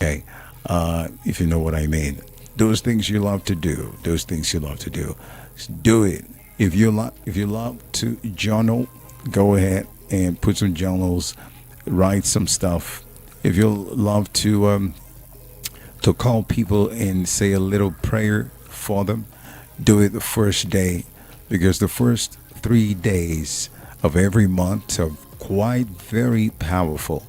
Okay, if you know what I mean. Those things you love to do, those things you love to do, do it. If you love to journal, go ahead and put some journals, write some stuff. If you love to call people and say a little prayer for them, do it the first day, because the first 3 days of every month are quite very powerful.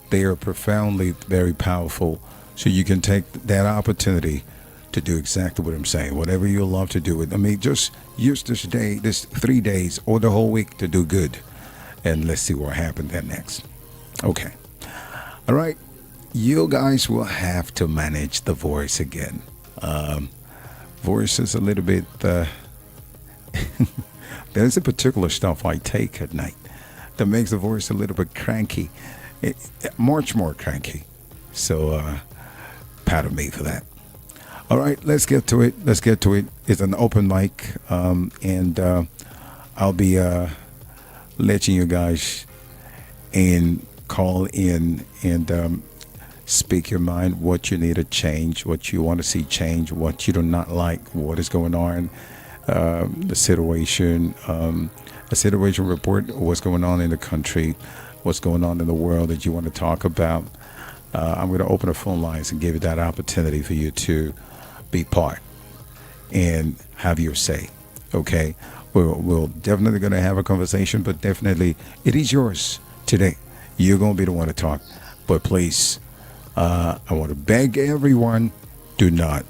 They are profoundly very powerful. So you can take that opportunity to do exactly what I'm saying. Whatever you love to do it. I mean, just use this day, this 3 days, or the whole week to do good. And let's see what happens then next. Okay. All right. You guys will have to manage the voice again. Voice is a little bit. There's a particular stuff I take at night that makes the voice a little bit cranky, much more cranky. So, pardon me for that. All right, let's get to it. Let's get to it. It's an open mic, and I'll be letting you guys in call in and speak your mind, what you need to change, what you want to see change, what you do not like, what is going on, the situation, a situation report, what's going on in the country, what's going on in the world that you want to talk about. I'm going to open the phone lines and give you that opportunity for you to be part and have your say. Okay, we'll definitely going to have a conversation, but definitely it is yours today. You're going to be the one to talk, but please, I want to beg everyone: do not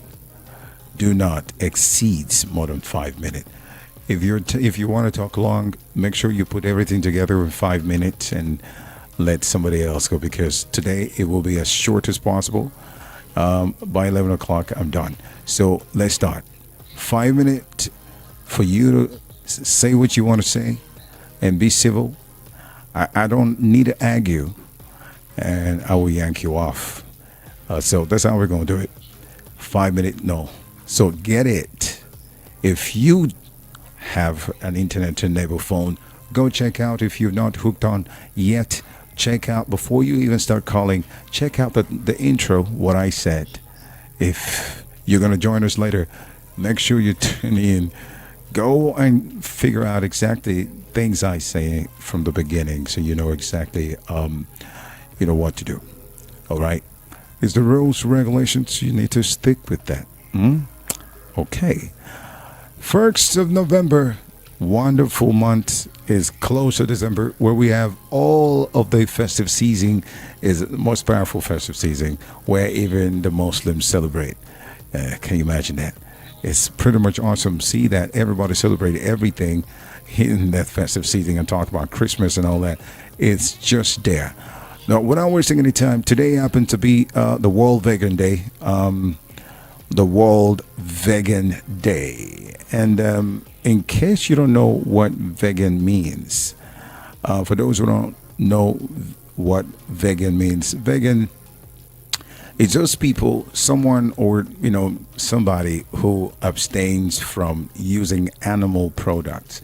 exceed more than 5 minutes. If you want to talk long, make sure you put everything together in 5 minutes and let somebody else go, because today it will be as short as possible. By 11 o'clock, I'm done. So let's start. 5 minutes for you to say what you want to say and be civil. I don't need to argue, and I will yank you off. So that's how we're going to do it. 5 minutes, no. So get it. If you have an internet-enabled phone, go check out. If you're not hooked on yet, check out, before you even start calling, check out the intro, what I said. If you're going to join us later, make sure you tune in. Go and figure out exactly things I say from the beginning, so you know exactly what to do. All right? Is the rules, regulations, you need to stick with that. Okay. 1st of November, wonderful month, is close to December, where we have all of the festive season, is the most powerful festive season, where even the Muslims celebrate. Can you imagine that? It's pretty much awesome to see that everybody celebrate everything in that festive season and talk about Christmas and all that. It's just there. Now, without wasting any time, today happened to be the World Vegan Day. The World Vegan Day. And in case you don't know what vegan means, for those who don't know what vegan means, vegan is just people, someone or somebody who abstains from using animal products.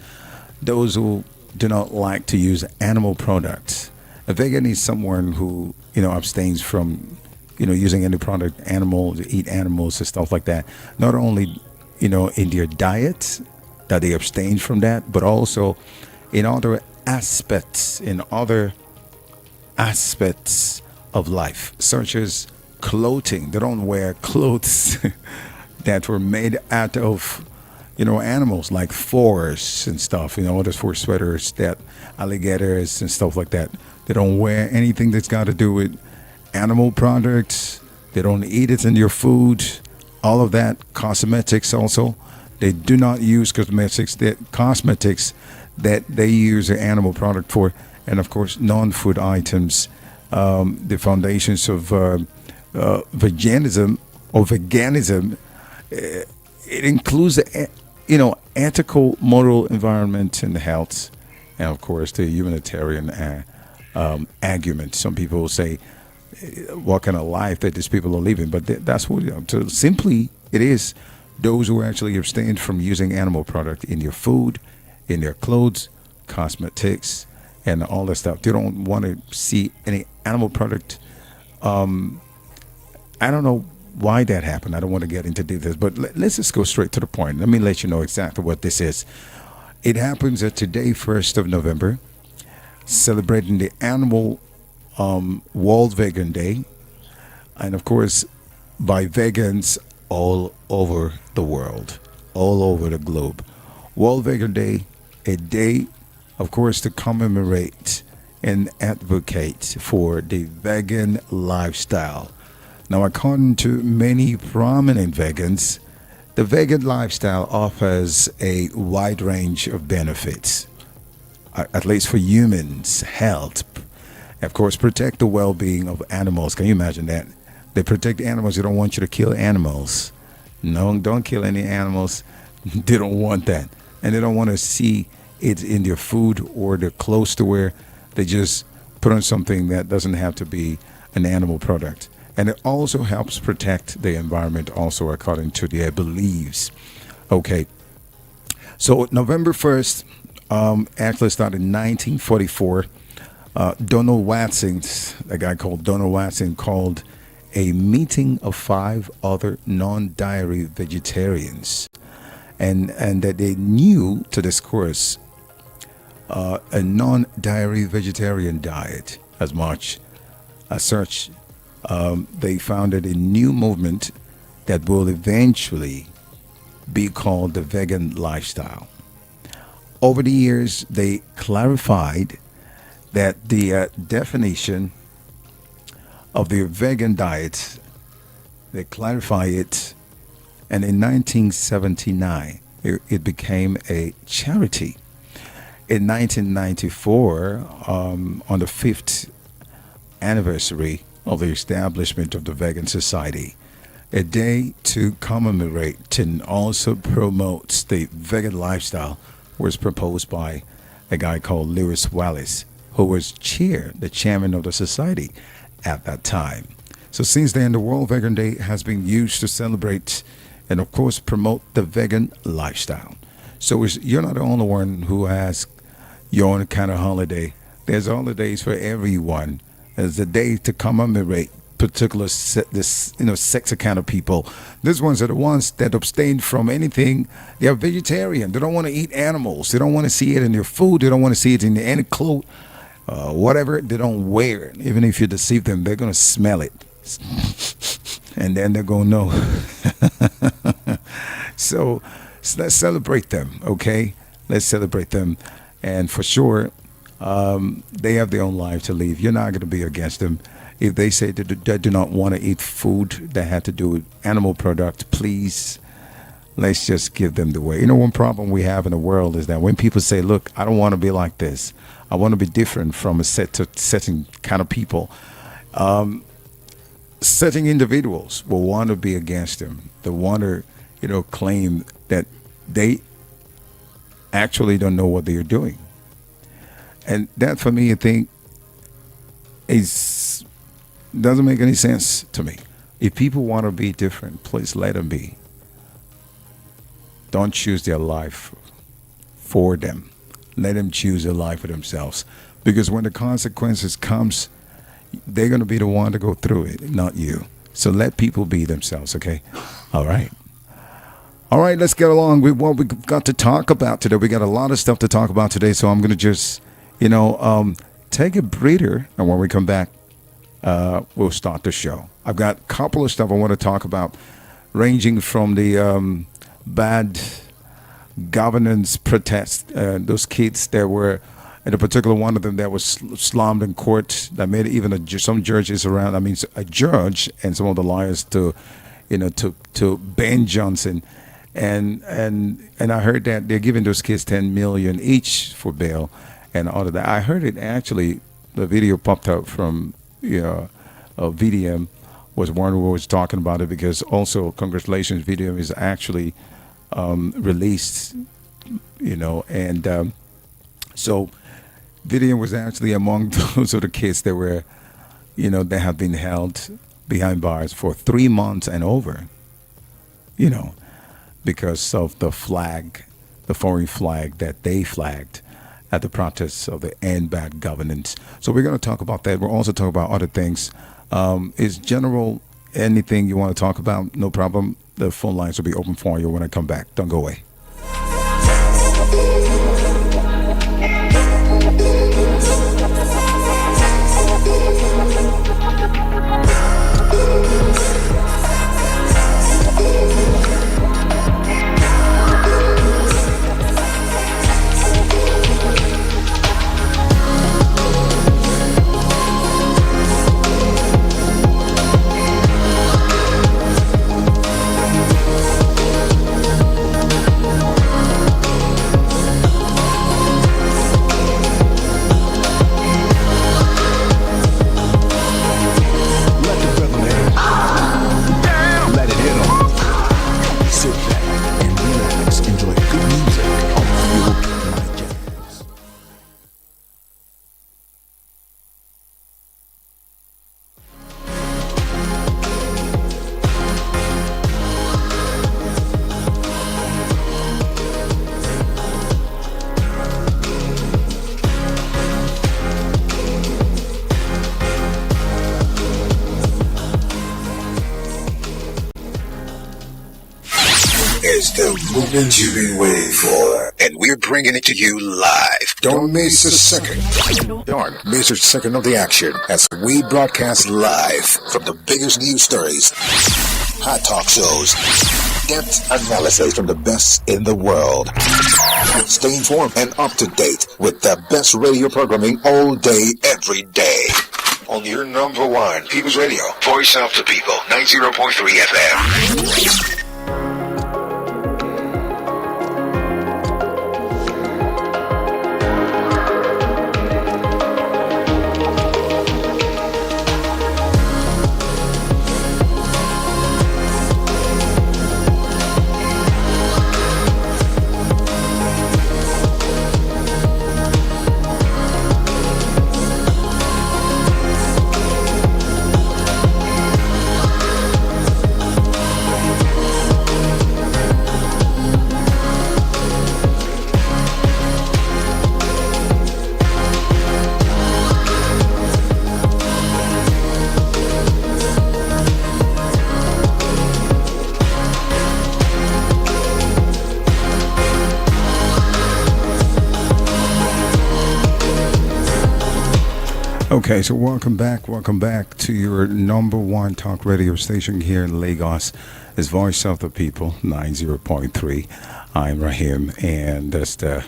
Those who do not like to use animal products. A vegan is someone who abstains from using any product, animals, eat animals and stuff like that. Not only, in their diet that they abstain from that, but also in other aspects of life, such as clothing. They don't wear clothes that were made out of, animals like furs and stuff, those fur sweaters, that alligators and stuff like that. They don't wear anything that's got to do with animal products. They don't eat it in your food. All of that. Cosmetics also. They do not use cosmetics that they use an animal product for. And of course, non-food items. The foundations of veganism, it includes ethical, moral, environment, and health, and of course the humanitarian argument. Some people say, what kind of life that these people are living, but that's what so simply it is. Those who actually abstain from using animal product in your food, in their clothes, cosmetics, and all that stuff. They don't want to see any animal product I don't know why that happened. I don't want to get into details, but let's just go straight to the point. Let me let you know exactly what this is. It happens that today, 1st of November, celebrating the annual World Vegan Day, and of course, by vegans all over the world, all over the globe. World Vegan Day, a day, of course, to commemorate and advocate for the vegan lifestyle. Now, according to many prominent vegans, the vegan lifestyle offers a wide range of benefits, at least for humans' health. Of course, protect the well-being of animals. Can you imagine that? They protect animals. They don't want you to kill animals. No, don't kill any animals. They don't want that. And they don't want to see it in their food or they're close to where they just put on something that doesn't have to be an animal product. And it also helps protect the environment also according to their beliefs. Okay. So November 1st, actually started in 1944. Donald Watson, a guy called Donald Watson, called a meeting of 5 other non-dairy vegetarians, and that they knew to discourse a non-dairy vegetarian diet as much as such. They founded a new movement that will eventually be called the vegan lifestyle. Over the years, they clarified that the definition of the vegan diet, they clarify it, and in 1979, it became a charity. In 1994, on the 5th anniversary of the establishment of the Vegan Society, a day to commemorate and also promote the vegan lifestyle was proposed by a guy called Lewis Wallace, who was the chairman of the society at that time. So since then, the World Vegan Day has been used to celebrate and, of course, promote the vegan lifestyle. So you're not the only one who has your own kind of holiday. There's holidays for everyone. There's a day to commemorate particular sex kind of people. These ones are the ones that abstain from anything. They are vegetarian. They don't want to eat animals. They don't want to see it in their food. They don't want to see it in any clothes. Whatever, they don't wear it. Even if you deceive them, they're going to smell it. And then they're going to know. So let's celebrate them, okay? Let's celebrate them. And for sure, they have their own life to live. You're not going to be against them. If they say that they do not want to eat food that had to do with animal product, please, let's just give them the way. You know, one problem we have in the world is that when people say, look, I don't want to be like this. I want to be different from a certain kind of people. Certain individuals will want to be against them. They want to, claim that they actually don't know what they are doing. And that, for me, I think, doesn't make any sense to me. If people want to be different, please let them be. Don't choose their life for them. Let them choose their life for themselves. Because when the consequences comes, they're going to be the one to go through it, not you. So let people be themselves, okay? All right. All right, let's get along with what we've got to talk about today. We got a lot of stuff to talk about today, so I'm going to just, take a breather, and when we come back, we'll start the show. I've got a couple of stuff I want to talk about, ranging from the bad governance protest, those kids that were, and a particular one of them that was slammed in court, that made even some judges around, a judge and some of the lawyers to Ben Johnson. And I heard that they're giving those kids $10 million each for bail and all of that. I heard it actually, the video popped up from VDM was one who was talking about it, because also congratulations, VDM is actually released, and so VDM was actually among those of the kids that were, that have been held behind bars for 3 months and over, because of the flag, the foreign flag that they flagged at the protests of the End Bad Governance. So we're going to talk about that. We'll also talk about other things. Is General anything you want to talk about, no problem. The phone lines will be open for you when I come back. Don't go away. It's the moment you've been waiting for, and we're bringing it to you live. Don't miss a second. Don't miss a second of the action as we broadcast live from the biggest news stories, hot talk shows, depth analysis from the best in the world. Stay informed and up to date with the best radio programming all day, every day. On your number one, People's Radio, Voice of the People, 90.3 FM. Okay, so welcome back to your number one talk radio station here in Lagos. It's Voice of the People, 90.3. I'm Rahim, and that's the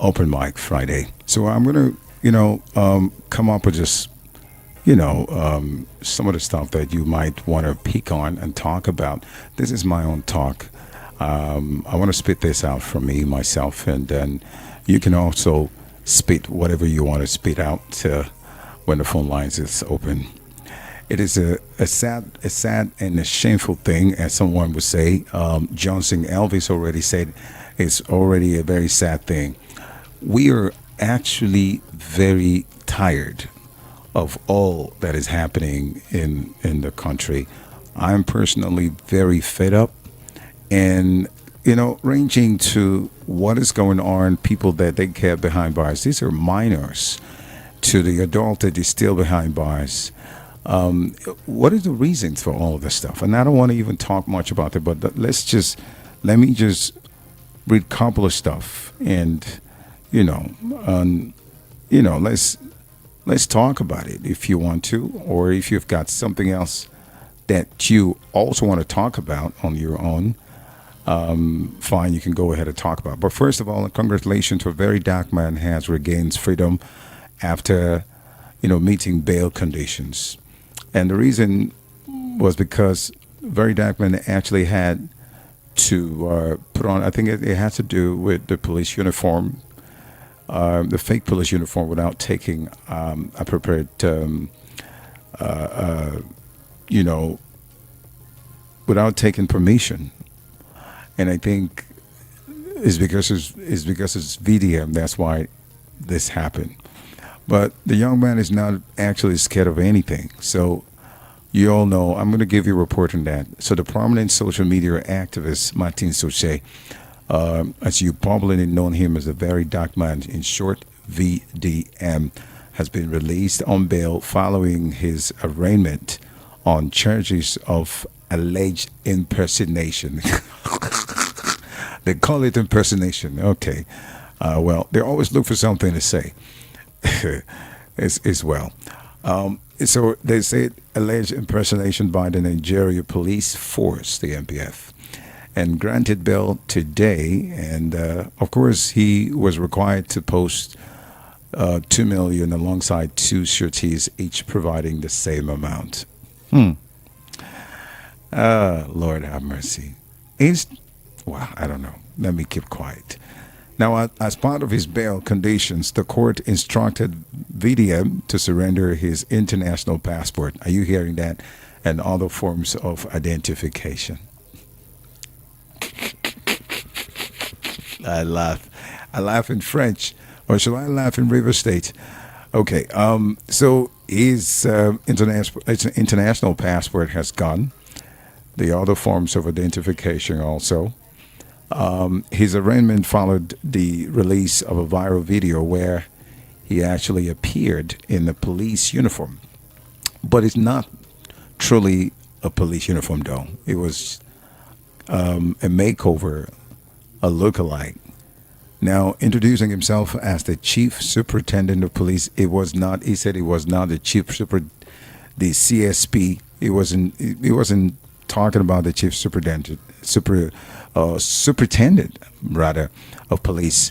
Open Mic Friday. So I'm going to, come up with just, some of the stuff that you might want to peek on and talk about. This is my own talk. I want to spit this out from me, myself, and then you can also spit whatever you want to spit out when the phone lines is open. It is a sad and a shameful thing, as someone would say. Johnson Elvis already said it's already a very sad thing. We are actually very tired of all that is happening in the country. I'm personally very fed up, and ranging to what is going on, people that they kept behind bars. These are minors, to the adult that is still behind bars. What are the reasons for all of this stuff? And I don't want to even talk much about it, but let me just read a couple of stuff, and let's talk about it if you want to, or if you've got something else that you also want to talk about on your own. Fine, you can go ahead and talk about it. But first of all, congratulations to a very dark man has regained freedom after meeting bail conditions. And the reason was because very dark man actually had to put on, I think it had to do with the police uniform, the fake police uniform, without taking a prepared without taking permission. And I think it's because it's VDM, that's why this happened. But the young man is not actually scared of anything. So you all know, I'm going to give you a report on that. So the prominent social media activist, Martin Soche, as you probably known him as a very dark man, in short, VDM, has been released on bail following his arraignment on charges of alleged impersonation. They call it impersonation. Okay. Well, they always look for something to say as well. So they say alleged impersonation by the Nigeria police force, the MPF, and granted bail today. And of course, he was required to post 2 million alongside two sureties, each providing the same amount. Lord have mercy. Well, I don't know. Let me keep quiet. Now, as part of his bail conditions, the court instructed VDM to surrender his international passport. Are you hearing that? And other forms of identification. I laugh. I laugh in French. Or shall I laugh in River State? Okay. So his international passport has gone. The other forms of identification also. His arraignment followed the release of a viral video where he actually appeared in a police uniform. But it's not truly a police uniform, though. It was a makeover, a lookalike. Now, introducing himself as the chief superintendent of police, it was not. He said he was not the the CSP. He wasn't talking about the chief superintendent rather of police.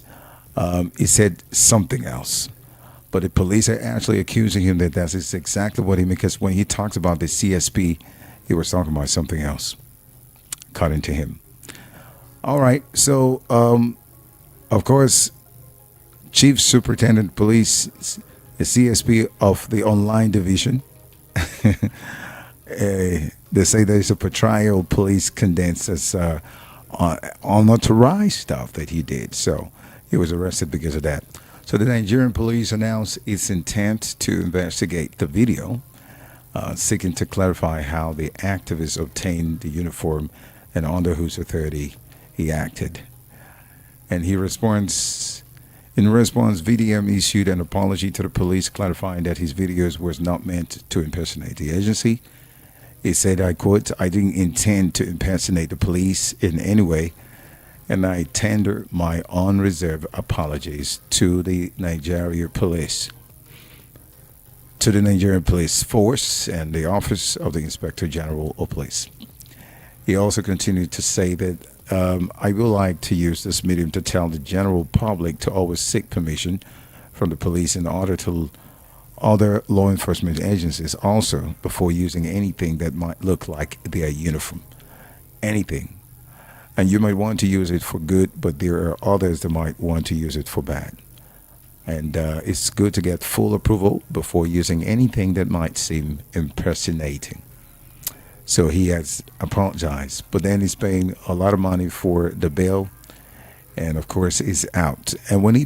He said something else, but the police are actually accusing him that that's exactly what he meant, because when he talks about the CSP, he was talking about something else, according to him. All right, so of course, chief superintendent of police, the CSP of the online division. They say there's a portrayal police condensed as unauthorized stuff that he did. So he was arrested because of that. So the Nigerian police announced its intent to investigate the video, seeking to clarify how the activist obtained the uniform and under whose authority he acted. And in response, VDM issued an apology to the police, clarifying that his videos was not meant to impersonate the agency. He said, I quote, "I didn't intend to impersonate the police in any way, and I tender my unreserved apologies to the Nigerian police force and the Office of the Inspector General of Police." He also continued to say that, I would like to use this medium to tell the general public to always seek permission from the police in order to other law enforcement agencies also before using anything that might look like their uniform. Anything. And you might want to use it for good, but there are others that might want to use it for bad. And it's good to get full approval before using anything that might seem impersonating. So he has apologized, but then he's paying a lot of money for the bail, and of course he's out. And when he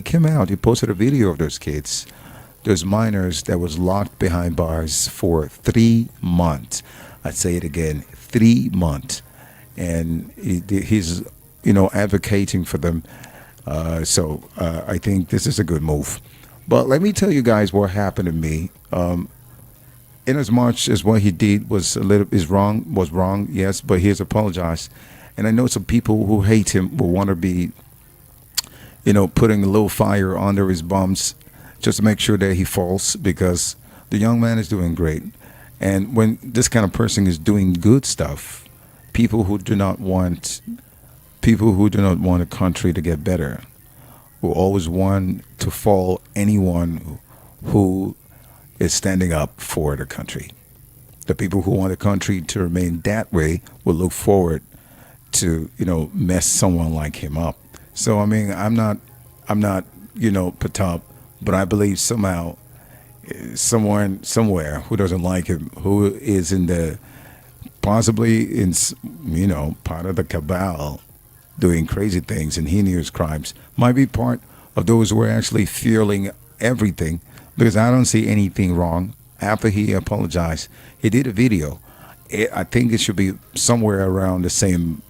came out, he posted a video of those kids, those minors that was locked behind bars for 3 months. I say it again, 3 months, and he's advocating for them. So I think this is a good move. But let me tell you guys what happened to me. In as much as what he did was wrong, yes, but he has apologized. And I know some people who hate him will want to be, putting a little fire under his bums just to make sure that he falls, because the young man is doing great. And when this kind of person is doing good stuff, people who do not want a country to get better will always want to fall anyone who is standing up for the country. The people who want the country to remain that way will look forward to, mess someone like him up. So I mean, I'm not, put up, but I believe somehow someone somewhere who doesn't like him, who is possibly in part of the cabal doing crazy things and heinous crimes, might be part of those who are actually feeling everything. Because I don't see anything wrong. After he apologized, he did a video. I think it should be somewhere around the same,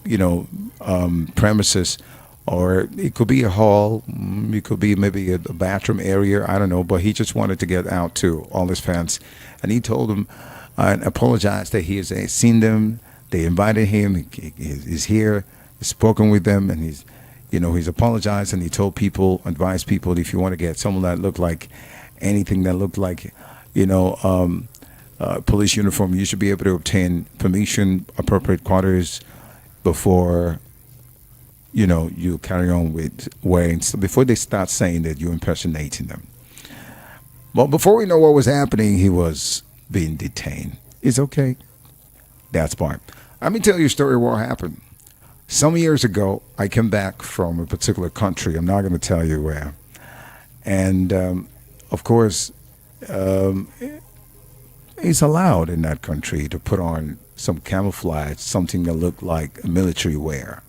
premises, or it could be a hall. It could be maybe a bathroom area. I don't know. But he just wanted to get out to all his fans, and he told them, and apologized that he has seen them. They invited him. He's here. He's spoken with them, and he's apologized, and he told people, advised people, if you want to get someone that looked like anything that looked like, police uniform, you should be able to obtain permission, appropriate quarters before, you carry on with wearing, so before they start saying that you're impersonating them. Well, before we know what was happening, he was being detained. It's okay. That's part. Let me tell you a story of what happened. Some years ago, I came back from a particular country. I'm not going to tell you where. And, of course, it's allowed in that country to put on some camouflage, something that looked like military wear.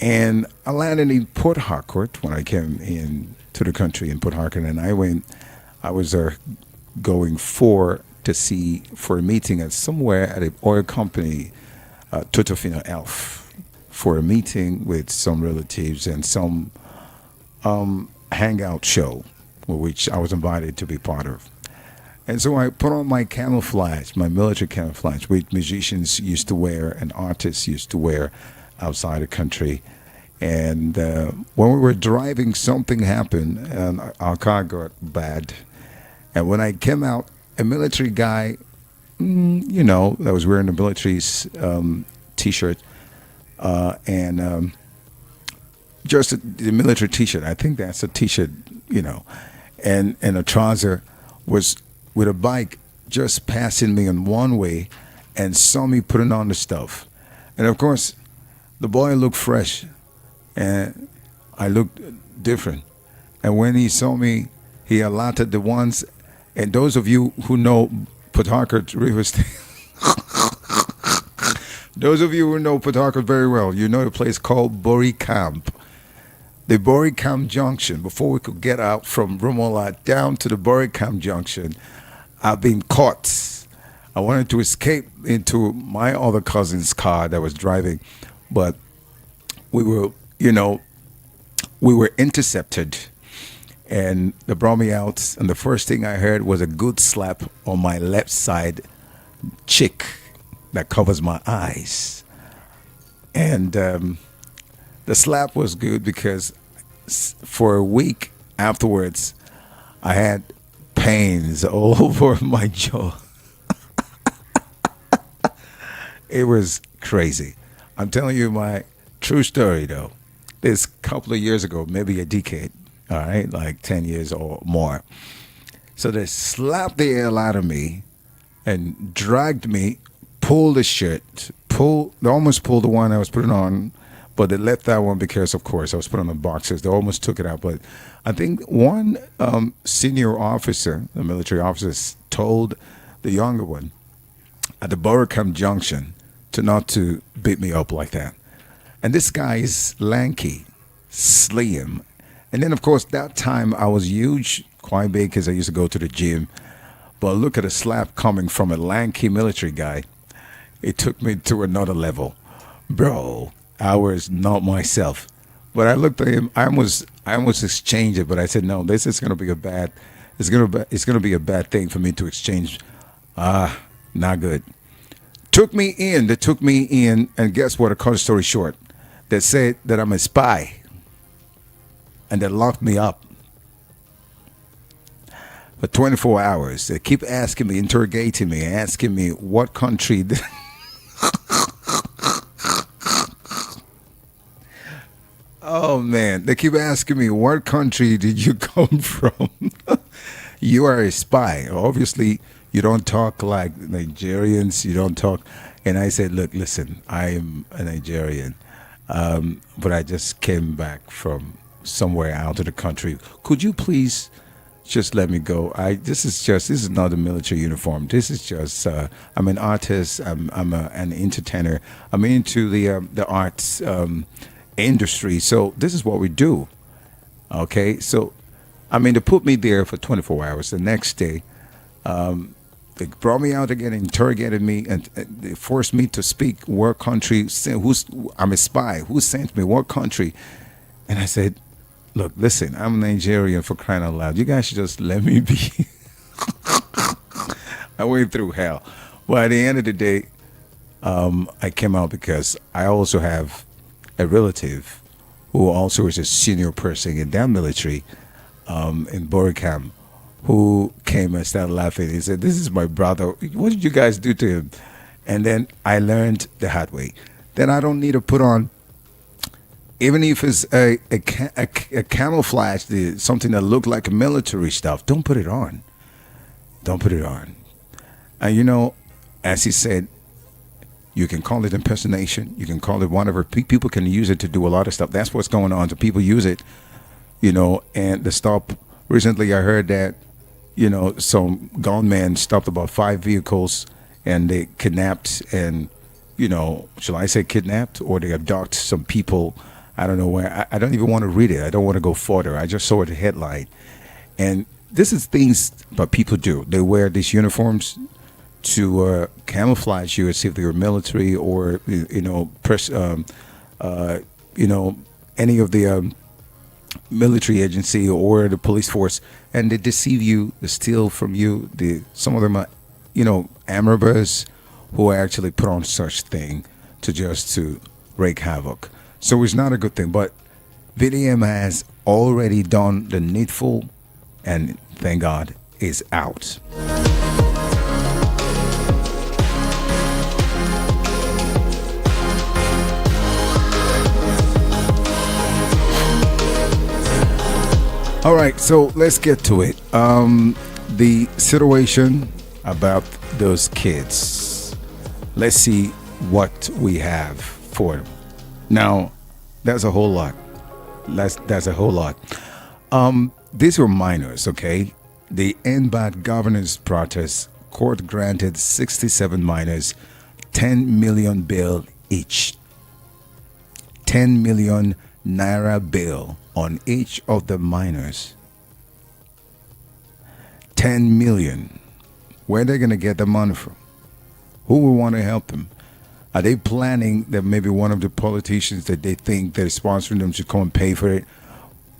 And I landed in Port Harcourt when I came in to the country in Port Harcourt, and I was going for a meeting at somewhere at an oil company, Totofino Elf, for a meeting with some relatives and some hangout show, which I was invited to be part of. And so I put on my camouflage, my military camouflage, which musicians used to wear and artists used to wear outside the country. And when we were driving, something happened, and our car got bad. And when I came out, a military guy, that was wearing a military T-shirt, and just the military T-shirt. I think that's a T-shirt, and a trouser, was with a bike just passing me in one way, and saw me putting on the stuff. And of course, the boy looked fresh, and I looked different. And when he saw me, he allotted the ones. And those of you who know Port Harcourt River State, those of you who know Port Harcourt very well, you know the place called Bury Camp. The Bury Camp Junction, before we could get out from Rumola down to the Bury Camp Junction, I've been caught. I wanted to escape into my other cousin's car that was driving, but we were intercepted. And they brought me out, and the first thing I heard was a good slap on my left side cheek that covers my eyes. And the slap was good because for a week afterwards, I had pains all over my jaw. It was crazy. I'm telling you my true story, though. This couple of years ago, maybe a decade, all right, like 10 years or more. So they slapped the hell out of me and dragged me, pulled the shirt, they almost pulled the one I was putting on, but they left that one because, of course, I was putting on the boxers. They almost took it out. But I think one senior officer, the military officer, told the younger one at the Boracam Junction not to beat me up like that. And this guy is lanky, slim. And then, of course, that time I was huge, quite big, because I used to go to the gym. But look at a slap coming from a lanky military guy. It took me to another level. Bro, I was not myself. But I looked at him. I almost exchanged it, but I said, no, this is going to be it's going to be a bad thing for me to exchange. Not good. They took me in, and guess what? To cut the story short, they said that I'm a spy, and they locked me up for 24 hours. They keep asking me, interrogating me, asking me what country. Oh, man. They keep asking me, what country did you come from? You are a spy. Obviously, you don't talk like Nigerians. You don't talk. And I said, look, listen, I'm a Nigerian, but I just came back from somewhere out of the country. Could you please just let me go? This is not a military uniform. This is just, I'm an artist. I'm an entertainer. I'm into the arts industry. So this is what we do. Okay. So, they put me there for 24 hours. The next day, they brought me out again, interrogated me, and they forced me to speak what country, I'm a spy, who sent me, what country. And I said, look, listen, I'm Nigerian, for crying out loud. You guys should just let me be. I went through hell. Well, at the end of the day, I came out because I also have a relative who also is a senior person in that military in Boracam who came and started laughing. He said, "This is my brother. What did you guys do to him?" And then I learned the hard way. Then I don't need to put on, even if it's a camouflage, something that looked like military stuff. Don't put it on. Don't put it on. And as he said, you can call it impersonation. You can call it whatever. People can use it to do a lot of stuff. That's what's going on. So people use it, and the stop. Recently, I heard that, some gunmen stopped about 5 vehicles and they kidnapped and, shall I say kidnapped, or they abduct some people. I don't know where. I don't even want to read it. I don't want to go further. I just saw the headline. And this is things that people do. They wear these uniforms to camouflage you as if they were military or any of the military agency or the police force, and they deceive you, they steal from you. Some of them are amoebas who actually put on such thing to wreak havoc. So it's not a good thing, but VDM has already done the needful, and thank God is out. All right, so let's get to it. The situation about those kids. Let's see what we have for them. Now, that's a whole lot. That's a whole lot. These were minors, okay? The End Bad Governance protest, court granted 67 minors 10 million bail each. 10 million naira bail on each of the minors. 10 million. Where are they going to get the money from? Who will want to help them? Are they planning that maybe one of the politicians that they think they're sponsoring them should come and pay for it?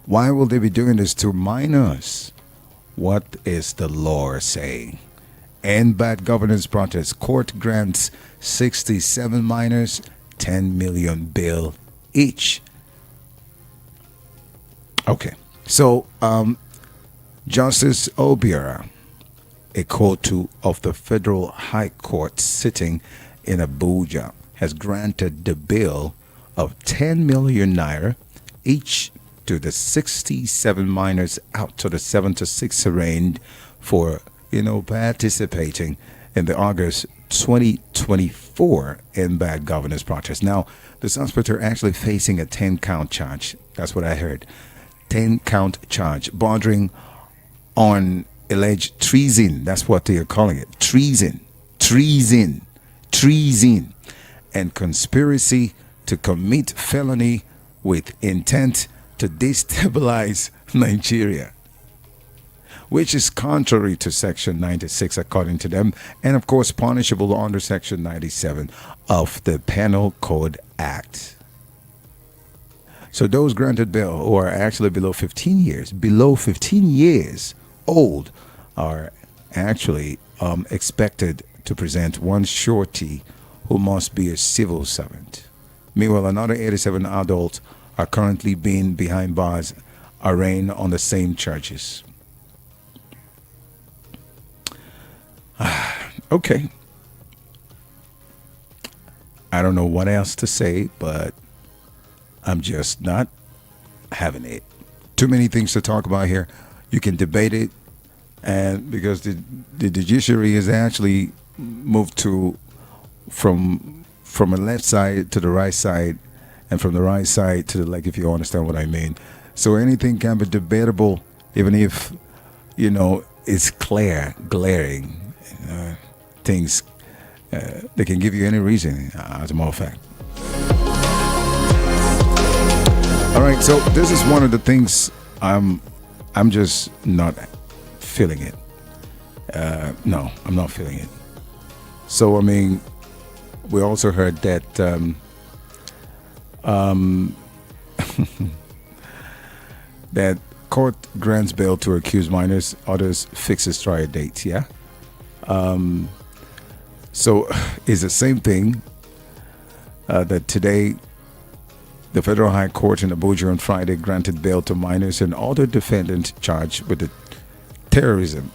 Why will they be doing this to minors? What is the law saying? End bad governance protest. Court grants 67 minors 10 million bail each. Okay, so Justice Obiora, a court of the Federal High Court sitting in Abuja, has granted the bail of 10 million naira each to the 67 minors out to the 7 to 6 arraigned for, participating in the August 2024 End Bad Governance protest. Now, the suspects are actually facing a 10-count charge. That's what I heard. 10-count charge bordering on alleged treason. That's what they are calling it. Treason, and conspiracy to commit felony with intent to destabilize Nigeria, which is contrary to Section 96, according to them, and of course punishable under Section 97 of the Penal Code Act. So those granted bail who are actually below 15 years old are actually expected to present one shorty who must be a civil servant. Meanwhile, another 87 adults are currently being behind bars, arraigned on the same charges. Okay. I don't know what else to say, but I'm just not having it. Too many things to talk about here. You can debate it, and because the judiciary has actually moved from a left side to the right side, and from the right side to the left, if you understand what I mean. So anything can be debatable, even if it's glaring things. They can give you any reason, as a matter of fact. All right, so this is one of the things I'm just not feeling it. No, I'm not feeling it. So I mean, we also heard that that court grants bail to accused minors, others fixes trial dates. Yeah, So it's the same thing that today the Federal High Court in Abuja on Friday granted bail to minors and other defendants charged with the terrorism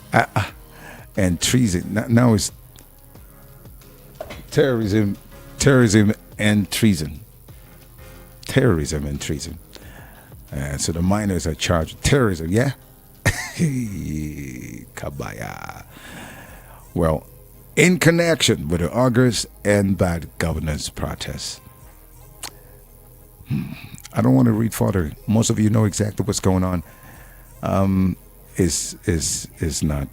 and treason. Now it's terrorism and treason. Terrorism and treason. So the minors are charged with terrorism, yeah? Kabaya. Well, in connection with the August and bad governance protests. I don't want to read further. Most of you know exactly what's going on. Is not.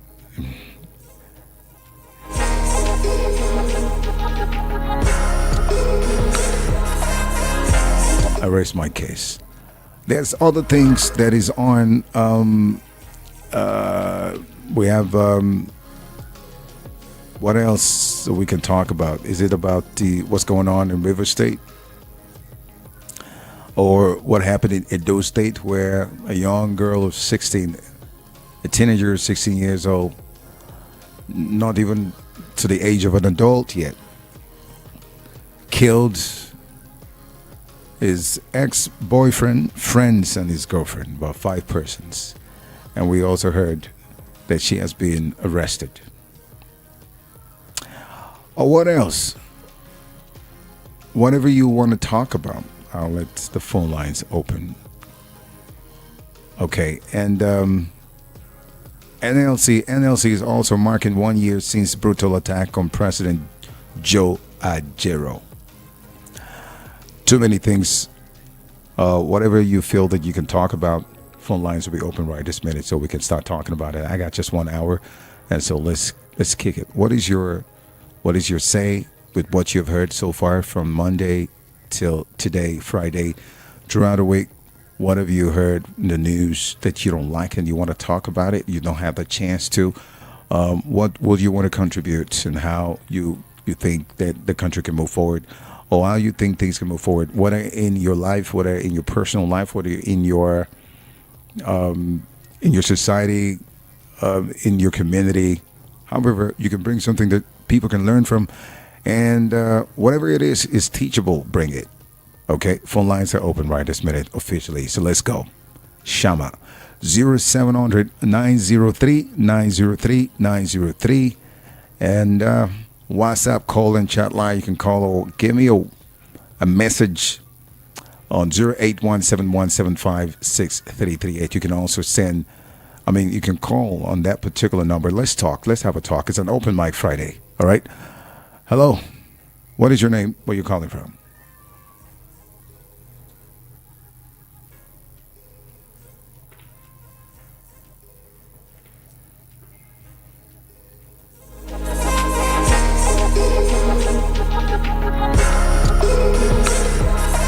I raise my case. There's other things that is on. We have. What else we can talk about? Is it about what's going on in River State? Or what happened in Edo State, where a young girl of 16, a teenager of 16 years old, not even to the age of an adult yet, killed his ex-boyfriend, friends, and his girlfriend, about 5 persons. And we also heard that she has been arrested. Or what else? Whatever you want to talk about, I'll let the phone lines open. Okay, and NLC is also marking 1 year since brutal attack on President Joe Ajero. Too many things. Whatever you feel that you can talk about, phone lines will be open right this minute, so we can start talking about it. I got just 1 hour, and so let's kick it. What is your say with what you've heard so far from Monday till today, Friday, throughout the week? What have you heard in the news that you don't like and you want to talk about it? You don't have the chance to. What will you want to contribute, and how you think that the country can move forward, or how you think things can move forward, whether in your life, whether in your personal life, whether in your society, in your community. However, you can bring something that people can learn from, and whatever it is teachable. Bring it. Okay, phone lines are open right this minute officially. So let's go. Shama 0700-903-903-903, and WhatsApp call and chat line. You can call or give me a message on 08171756338. You can also you can call on that particular number. Let's talk. Let's have a talk. It's an open mic Friday. All right. Hello. What is your name? Where are you calling from?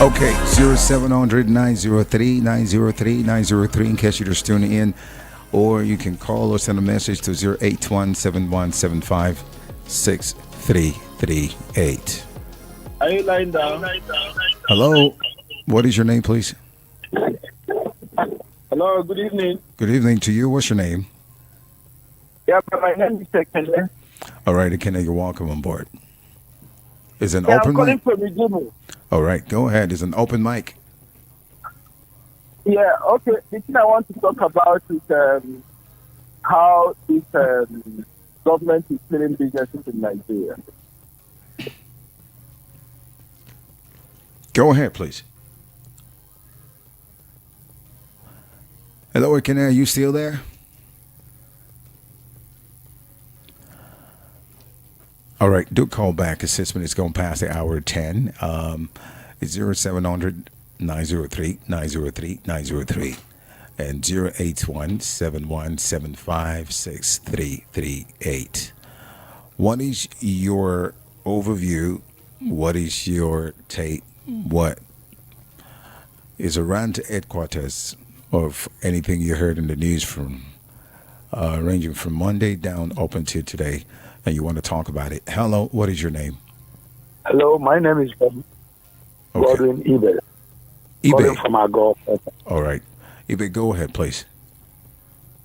Okay, 0700-903-903-903 in case you're just tuning in. Or you can call or send a message to 08171756338. Are you lying down? Hello. What is your name, please? Hello, good evening. Good evening to you. What's your name? Yeah, my name is Ekene. All right, Ekene, you're welcome on board. Is an Yeah, open I'm calling mic? from Ijumu. All right, go ahead. It's an open mic. Yeah, okay. The thing I want to talk about is how this government is killing businesses in Nigeria. Go ahead, please. Hello, Ekene, are you still there? All right, do call back. Assessment is going past the hour 10. It's 0700-903-903-903 and 08171756338. What is your overview? What is your take? What is around the headquarters of anything you heard in the news from ranging from Monday down up until today, and you want to talk about it? Hello, what is your name? Hello, my name is Godwin Ibe. Calling from our golf. All right. Ibe, go ahead, please.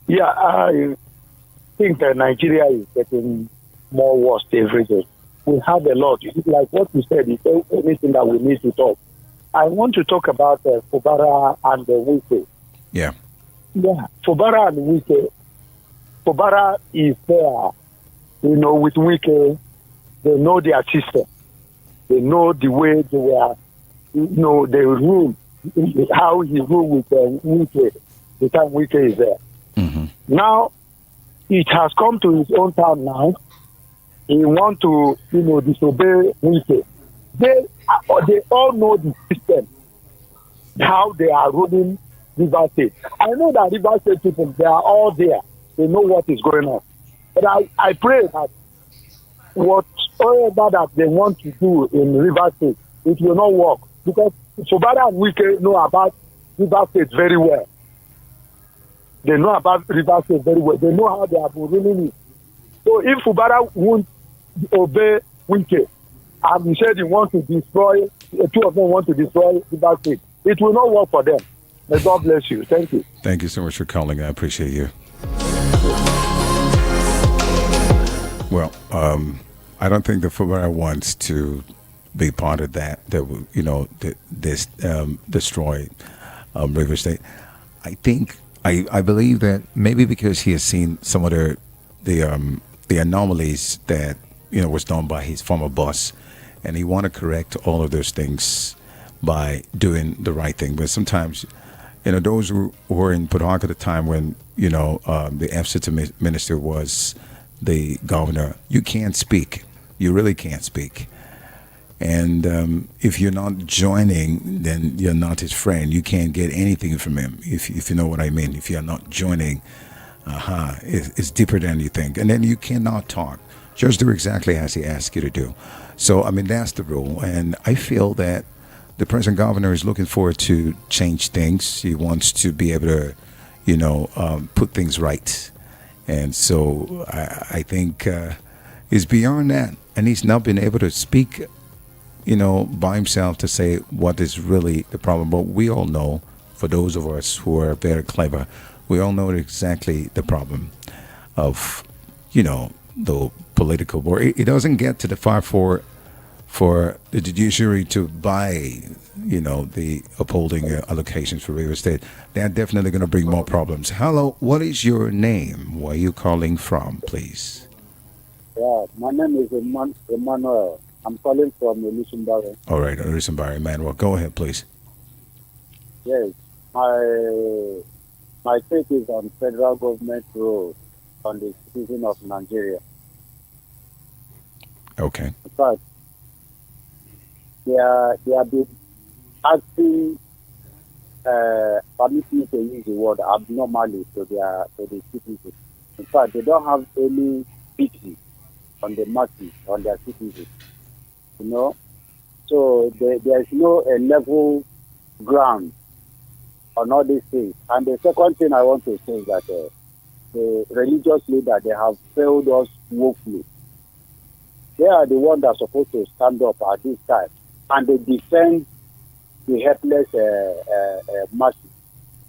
Yeah, I think that Nigeria is getting more worse every day. We have a lot. Like what you said, is anything that we need to talk. I want to talk about Fubara and Wike. Yeah. Yeah, Fubara and Wike. Fubara is there, with Wike. They know their system. They know the way they were, they rule, how he ruled with Wike, the time Wike is there. Mm-hmm. Now, it has come to his own time now. He want to, disobey Wike. They all know the system, how they are ruling River State. I know that River State people, they are all there. They know what is going on. But I pray that whatever that they want to do in River State, it will not work. Because Fubara and Wike know about River State very well. They know about River State very well. They know how they have been ruling it. So if Fubara won't obey Wike, and he said he wants to destroy, the two of them want to destroy River State, it will not work for them. May God bless you. Thank you. Thank you so much for calling. I appreciate you. Well, I don't think the Fubara wants to be part of that will, destroy River State. I believe that maybe because he has seen some of the anomalies that was done by his former boss, and he want to correct all of those things by doing the right thing. But sometimes, those who were in Port Harcourt at the time when the FCT minister was the governor, you can't speak. You really can't speak. And if you're not joining, then you're not his friend. You can't get anything from him, if you know what I mean. If you're not joining, it's deeper than you think. And then you cannot talk. Just do exactly as he asks you to do. So, that's the rule. And I feel that the present governor is looking forward to change things. He wants to be able to, put things right. And so I think it's beyond that. And he's not been able to speak by himself to say what is really the problem. But we all know, for those of us who are very clever, we all know exactly the problem of, the political war. It doesn't get to the far for the judiciary to buy, the upholding allocations for real estate. They're definitely going to bring more problems. Hello, what is your name? Where are you calling from, please? Yeah, my name is Emmanuel. I'm calling from Olusunbari. All right, Olusunbari, Emmanuel. Go ahead, please. Yes, my take is on federal government role on the citizen of Nigeria. Okay. In fact, they have been acting, permit me to use the word abnormally to the citizens. In fact, they don't have any pity on the masses, on their citizens. So there is no level ground on all these things. And the second thing I want to say is that the religious leaders, they have failed us woefully. They are the ones that are supposed to stand up at this time, and they defend the helpless masses.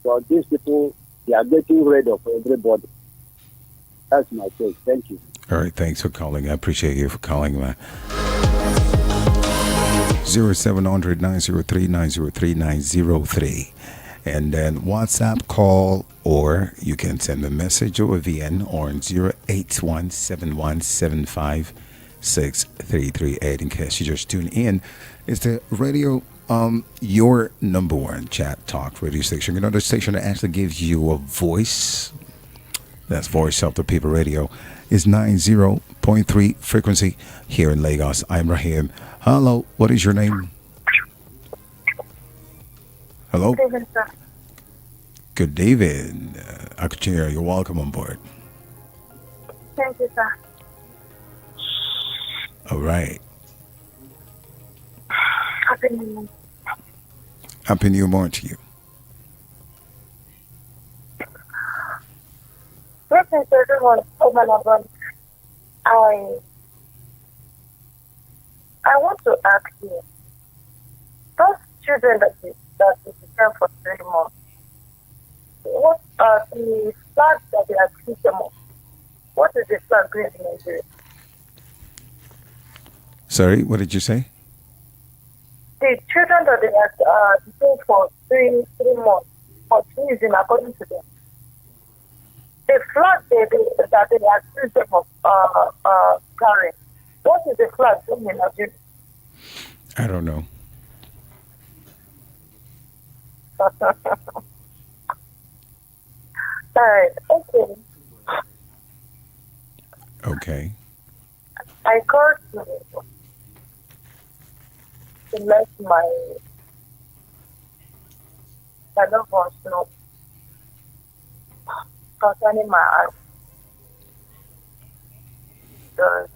So these people, they are getting rid of everybody. That's my take. Thank you. All right, thanks for calling. I appreciate you for calling, man. 0700 903 903 903. And then WhatsApp call, or you can send a message over VN or 08171756338 in case you just tune in. It's the radio, your number one chat talk radio station. The station that actually gives you a voice. That's Voice of the People Radio. Is 90.3 frequency here in Lagos. I'm Rahim. Hello, what is your name? Hello? Good evening, sir. Good evening. Akuchira, you're welcome on board. Thank you, sir. All right. Happy New Year. Happy New Year to you. Greetings to everyone over and above. I want to ask you, those children that you prepare for 3 months, what are the flags that they are teaching them? What is the flag grade in Nigeria? Sorry, what did you say? The children that they are detained for 3 months for treason, according to them. The flag that they accused them of carrying. What is the flag doing in Nigeria? I don't know. Alright, okay. Okay. I called to let my loved ones know concerning my aunt. So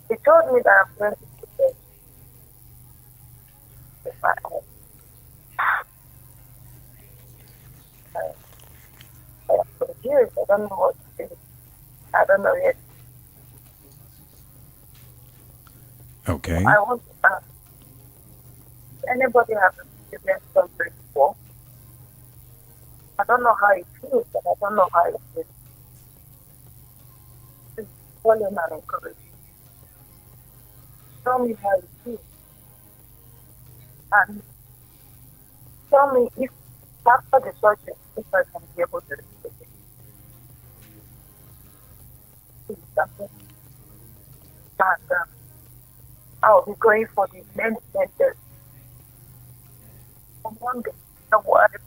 he told me that I'm going to protect my aunt. I am confused. I don't know what to do. I don't know yet. Okay. I want to ask, anybody have experienced something before? I don't know how it feels, but I don't know how it feels. Just follow and encourage. Tell me how it feels. And tell me if after the surgery, if I can be able to repeat it. Please, something. And I'll be going for the next test on Monday. I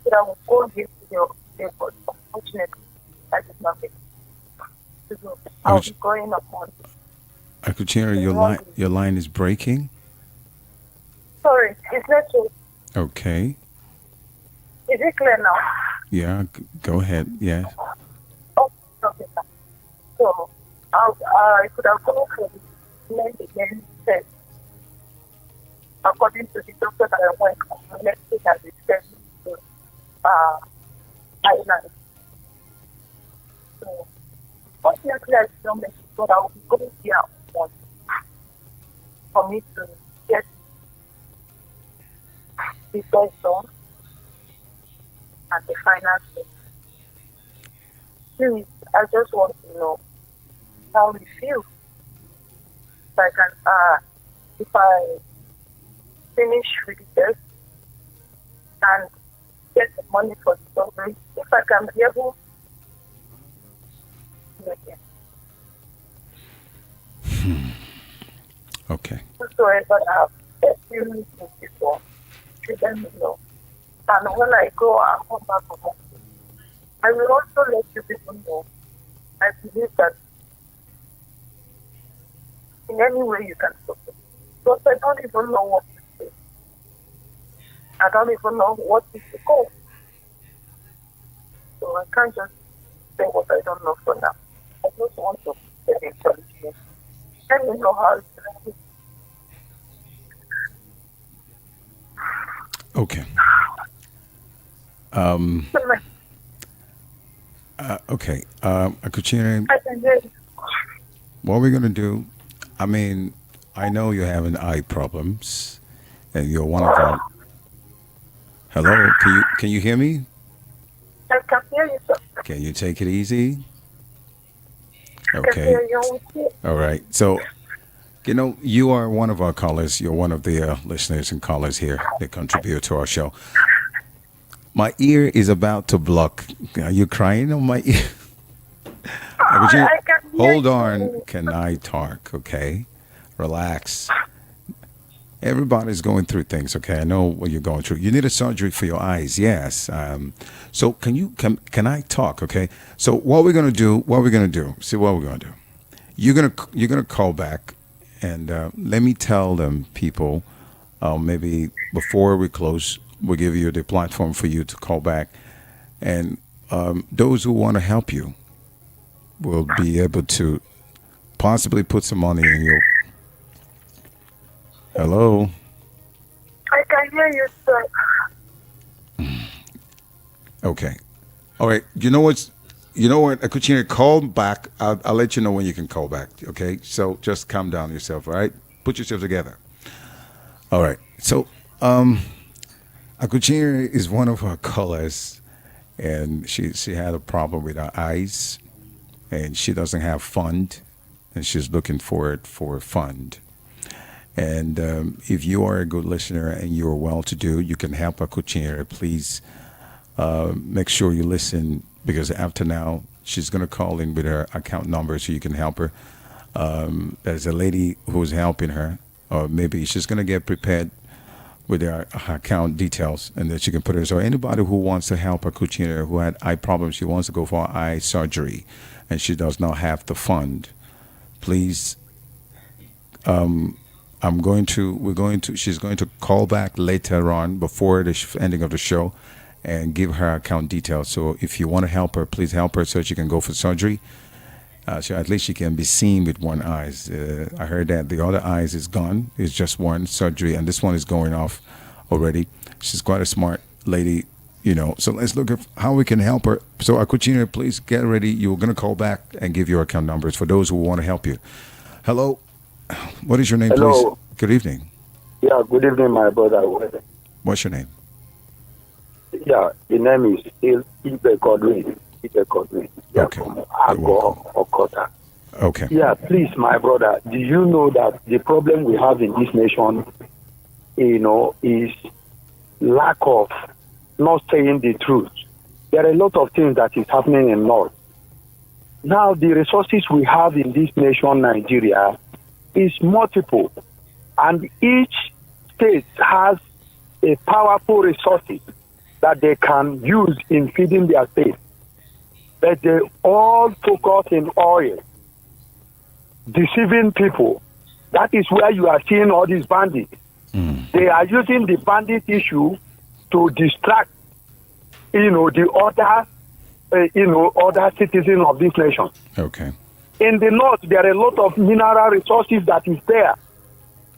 said I will go yesterday, but unfortunately, I did not get it. So I'll be going on Monday. Akuchira, your line is breaking. Sorry, it's not so. Okay. Is it clear now? Yeah, go ahead. Yeah. Oh, okay. So I could have gone for the next again test. According to the doctor that I went on, next week I will send to Ireland. So, fortunately, I don't make it, but I will be going here once for me to get the test done and the final test. Please, I just want to know how we feel. If I can, if I finish with the test and get the money for the surgery, if I can be able to do it again. Okay. Whosoever have experienced this before, let me know. And when I go and come back home, I will also let you people know. I believe that in any way you can support. Because I don't even know what to say. I don't even know what is to call. So I can't just say what I don't know for now. I just want to get encouragement. Let me know how it's going. Okay. Okay. Akuchira, I can hear you. what we're gonna do? I mean, I know you're having eye problems, and you're one of our. Hello, can you hear me? I can hear you, sir. Can you take it easy? I can Okay. hear you. All right. So, you are one of our callers. You're one of the listeners and callers here that contribute to our show. My ear is about to block. Are you crying on my ear? Akuchira, I can hear hold you. on. Can I talk? Okay. Relax. Everybody's going through things, okay? I know what you're going through. You need a surgery for your eyes, yes. So can I talk, okay? So what we're gonna do? See what we're gonna do. You're gonna call back, and let me tell them people. Maybe before we close, we'll give you the platform for you to call back, and those who want to help you will be able to possibly put some money in your. Hello. I can hear you, sir. Okay. All right. You know what? Akuchina, call back. I'll let you know when you can call back. Okay. So just calm down yourself. All right. Put yourself together. All right. So, Akuchina is one of our callers, and she had a problem with her eyes, and she doesn't have fund, and she's looking for it for a fund. And if you are a good listener and you are well to do, you can help a cuchinera. Please make sure you listen because after now, she's going to call in with her account number so you can help her. There's a lady who's helping her, or maybe she's going to get prepared with her account details and then she can put it. So anybody who wants to help a cuchinera who had eye problems, she wants to go for eye surgery and she does not have the fund, please she's going to call back later on before the ending of the show and give her account details. So if you want to help her, please help her so she can go for surgery. So at least she can be seen with one eye. I heard that the other eyes is gone. It's just one surgery, and this one is going off already. She's quite a smart lady, So let's look at how we can help her. So Akuchina, please get ready. You're going to call back and give your account numbers for those who want to help you. Hello. What is your name, Hello. please? Good evening. Yeah, good evening, my brother. What's your name? Yeah, the name is Ibe Godwin. Yeah, Okay. from You're Agor Okota. Okay. Yeah, please, my brother, do you know that the problem we have in this nation, is lack of not saying the truth? There are a lot of things that is happening in North. Now, the resources we have in this nation, Nigeria, is multiple, and each state has a powerful resources that they can use in feeding their state. But they all focus in oil, deceiving people. That is where you are seeing all these bandits. They are using the bandit issue to distract, the other citizens of this nation. Okay. In the north, there are a lot of mineral resources that is there,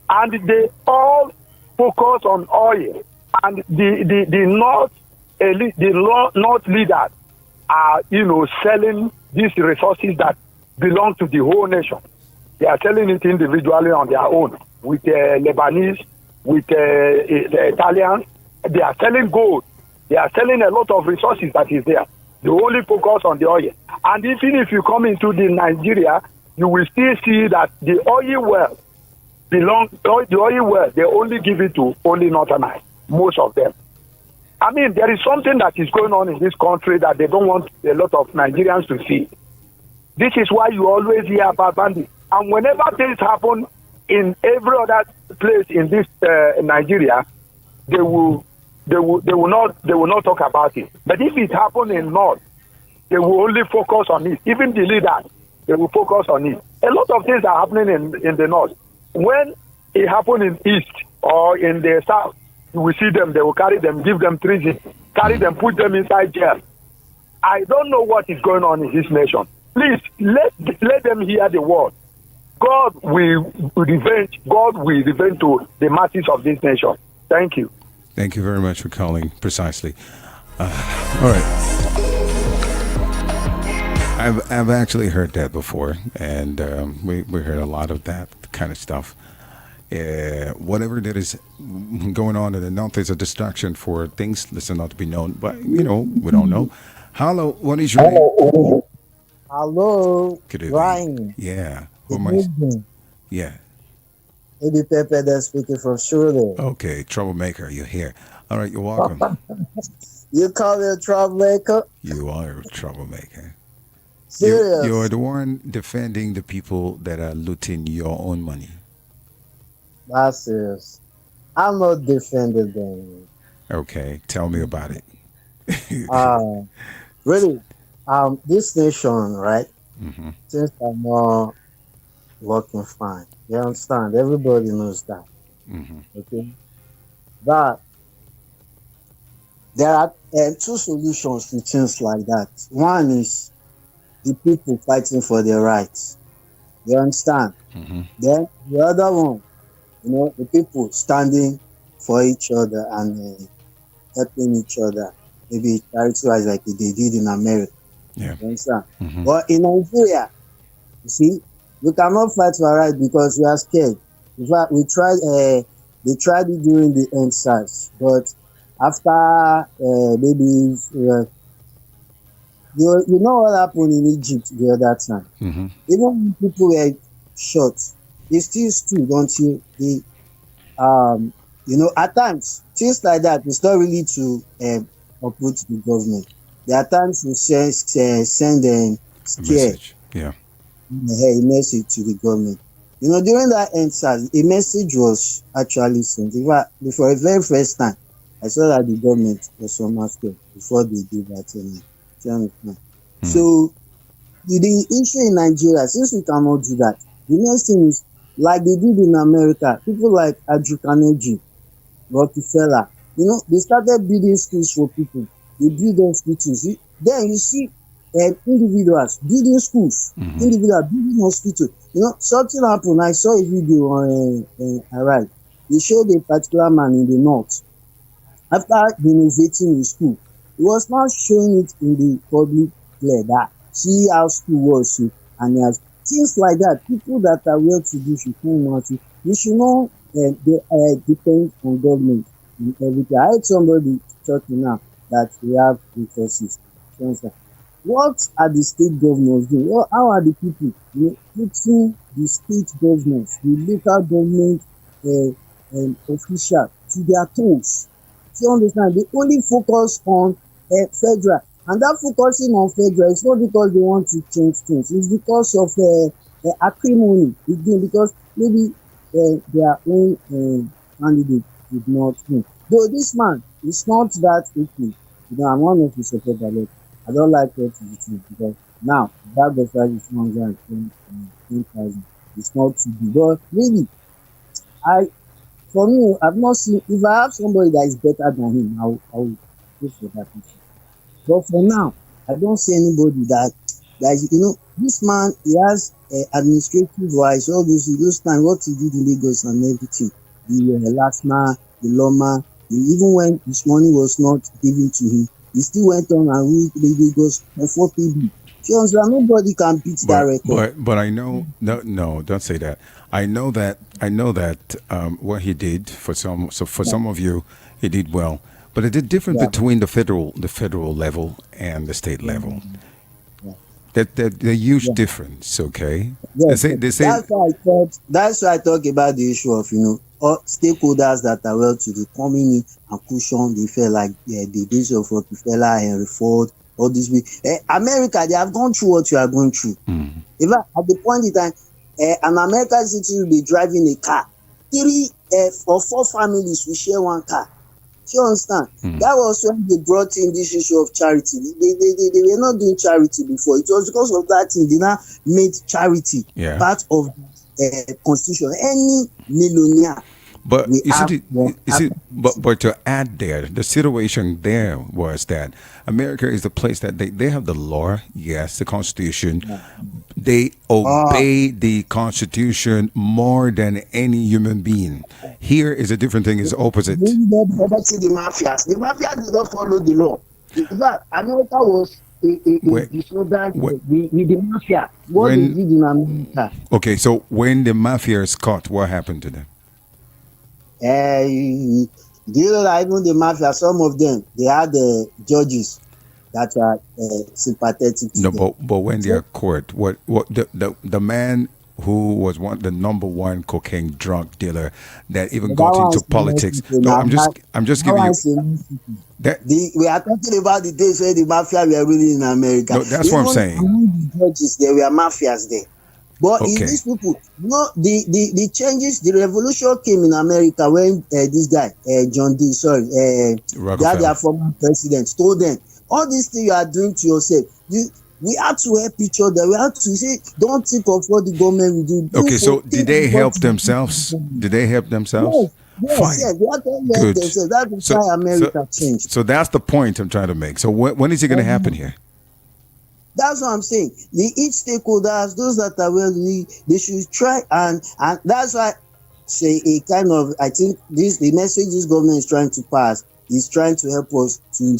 and they all focus on oil. And the north elite, the north leaders are, selling these resources that belong to the whole nation. They are selling it individually on their own with Lebanese, with the Italians. They are selling gold. They are selling a lot of resources that is there. They only focus on the oil. And even if you come into the Nigeria, you will still see that the oil well they only give it to only Northerners, most of them. I mean, there is something that is going on in this country that they don't want a lot of Nigerians to see. This is why you always hear about bandits. And whenever things happen in every other place in this Nigeria, they will not talk about it. But if it happens in North, they will only focus on it. Even the leaders, they will focus on it. A lot of things are happening in the North. When it happens in East or in the South, you will see them, they will carry them, give them treason, carry them, put them inside jail. I don't know what is going on in this nation. Please, let them hear the word. God will revenge to the masses of this nation. Thank you. Thank you very much for calling precisely. All right. I've actually heard that before, and we heard a lot of that kind of stuff. Whatever that is going on in the north is a distraction for things that are not to be known, but we don't know. Hello, what is your name? Hello, Good evening. Ryan. Yeah. Who Good am I? evening. Yeah. Eddie Pepe there speaking from Shirley. Okay, troublemaker, you're here. All right, you're welcome. You call me a troublemaker? You are a troublemaker. Serious? You're the one defending the people that are looting your own money. That's serious. I'm not defending them. Okay, tell me about it. Really, this nation, right? Mm-hmm. Things are not working fine. You understand? Everybody knows that. Mm-hmm. Okay? But there are two solutions to things like that. One is the people fighting for their rights. You understand? Mm-hmm. Then the other one, the people standing for each other and helping each other. Maybe charity-wise like they did in America. Yeah. You understand? Mm-hmm. But in Nigeria, you see, we cannot fight for our rights because we are scared. In fact, they tried it during the EndSARS, but after maybe you know what happened in Egypt the other time. Mm-hmm. Even when people were shot, they still stood until they at times things like that is not really to uproot the government. There are times we send A scare message. Yeah. a message to the government. During that EndSARS, a message was actually sent. In fact, for the very first time, I saw that the government was somehow scared before they did that. Do you understand? So the issue in Nigeria, since we cannot do that, the next thing is like they did in America. People like Andrew Carnegie, Rockefeller, they started building schools for people. They build hospitals. Then you see individuals building schools, individuals building hospitals. Something happened. I saw a video on Arise. They showed a particular man in the north. After renovating the school, he was not showing it in the public clear that see how school was. And he has things like that. People that are well to do should come out. You should not depend on government in everything. I heard somebody talking now that we have resources. What are the state governors doing? How are the people putting the state governors, the local government officials to their toes? Do you understand? They only focus on federal. And that focusing on federal is not because they want to change things. It's because of acrimony. Because maybe their own candidate did not win. Though this man is not that okay. I'm one of his supporters. I don't like what he's doing because now that the price is 110,000. It's not too big. But really, for me, I've not seen. If I have somebody that is better than him, I will go for that person. But for now, I don't see anybody that this man, he has administrative wise, all those times, what he did in Lagos and everything, the LASMA, the LOMA, even when his money was not given to him, he still went on and ruled Lagos for PB. Nobody can beat that record. But I know no, don't say that. I know that what he did for some of you, he did well. But it's different between the federal level and the state level. They're huge difference, okay? Yes, They say that's why I talk about the issue of all stakeholders that are well to do coming in and cushion the fair, like the days of Rockefeller and Ford, all these America, they have gone through what you are going through. In fact, at the point in time, an American citizen will be driving a car. 3 or 4 families will share one car. Do you understand? That was when they brought in this issue of charity. They were not doing charity before. It was because of that thing they now made charity part of the constitution. Any millionaire. But but to add there, the situation there was that America is the place that they have the law, yes, the Constitution. They obey the Constitution more than any human being. Here is a different thing, is opposite. The mafia did not follow the law. In fact, America was a slogan with the mafia. What they did in America. Okay, so when the mafia is caught, what happened to them? Do you know that even the mafia, some of them, they had judges that are sympathetic to them. But when they are caught, what the man who was the number one cocaine drug dealer that even got into politics. No, I'm just giving you that. We are talking about the days where the mafia were ruling in America. No, that's what I'm saying. Among the judges, there were mafias there. But in these people, the changes, the revolution came in America when this guy, John D. Their former president told them, all these things you are doing to yourself, we have to help each other. We have to say, don't think of what the government will do. Okay, so did they help themselves? Did they help themselves? Yes, they have to help themselves. That's why America changed. So that's the point I'm trying to make. So when is it going to happen here? That's what I'm saying. Each stakeholders, those that are well, they should try and that's why say a kind of, I think the message this government is trying to pass is trying to help us to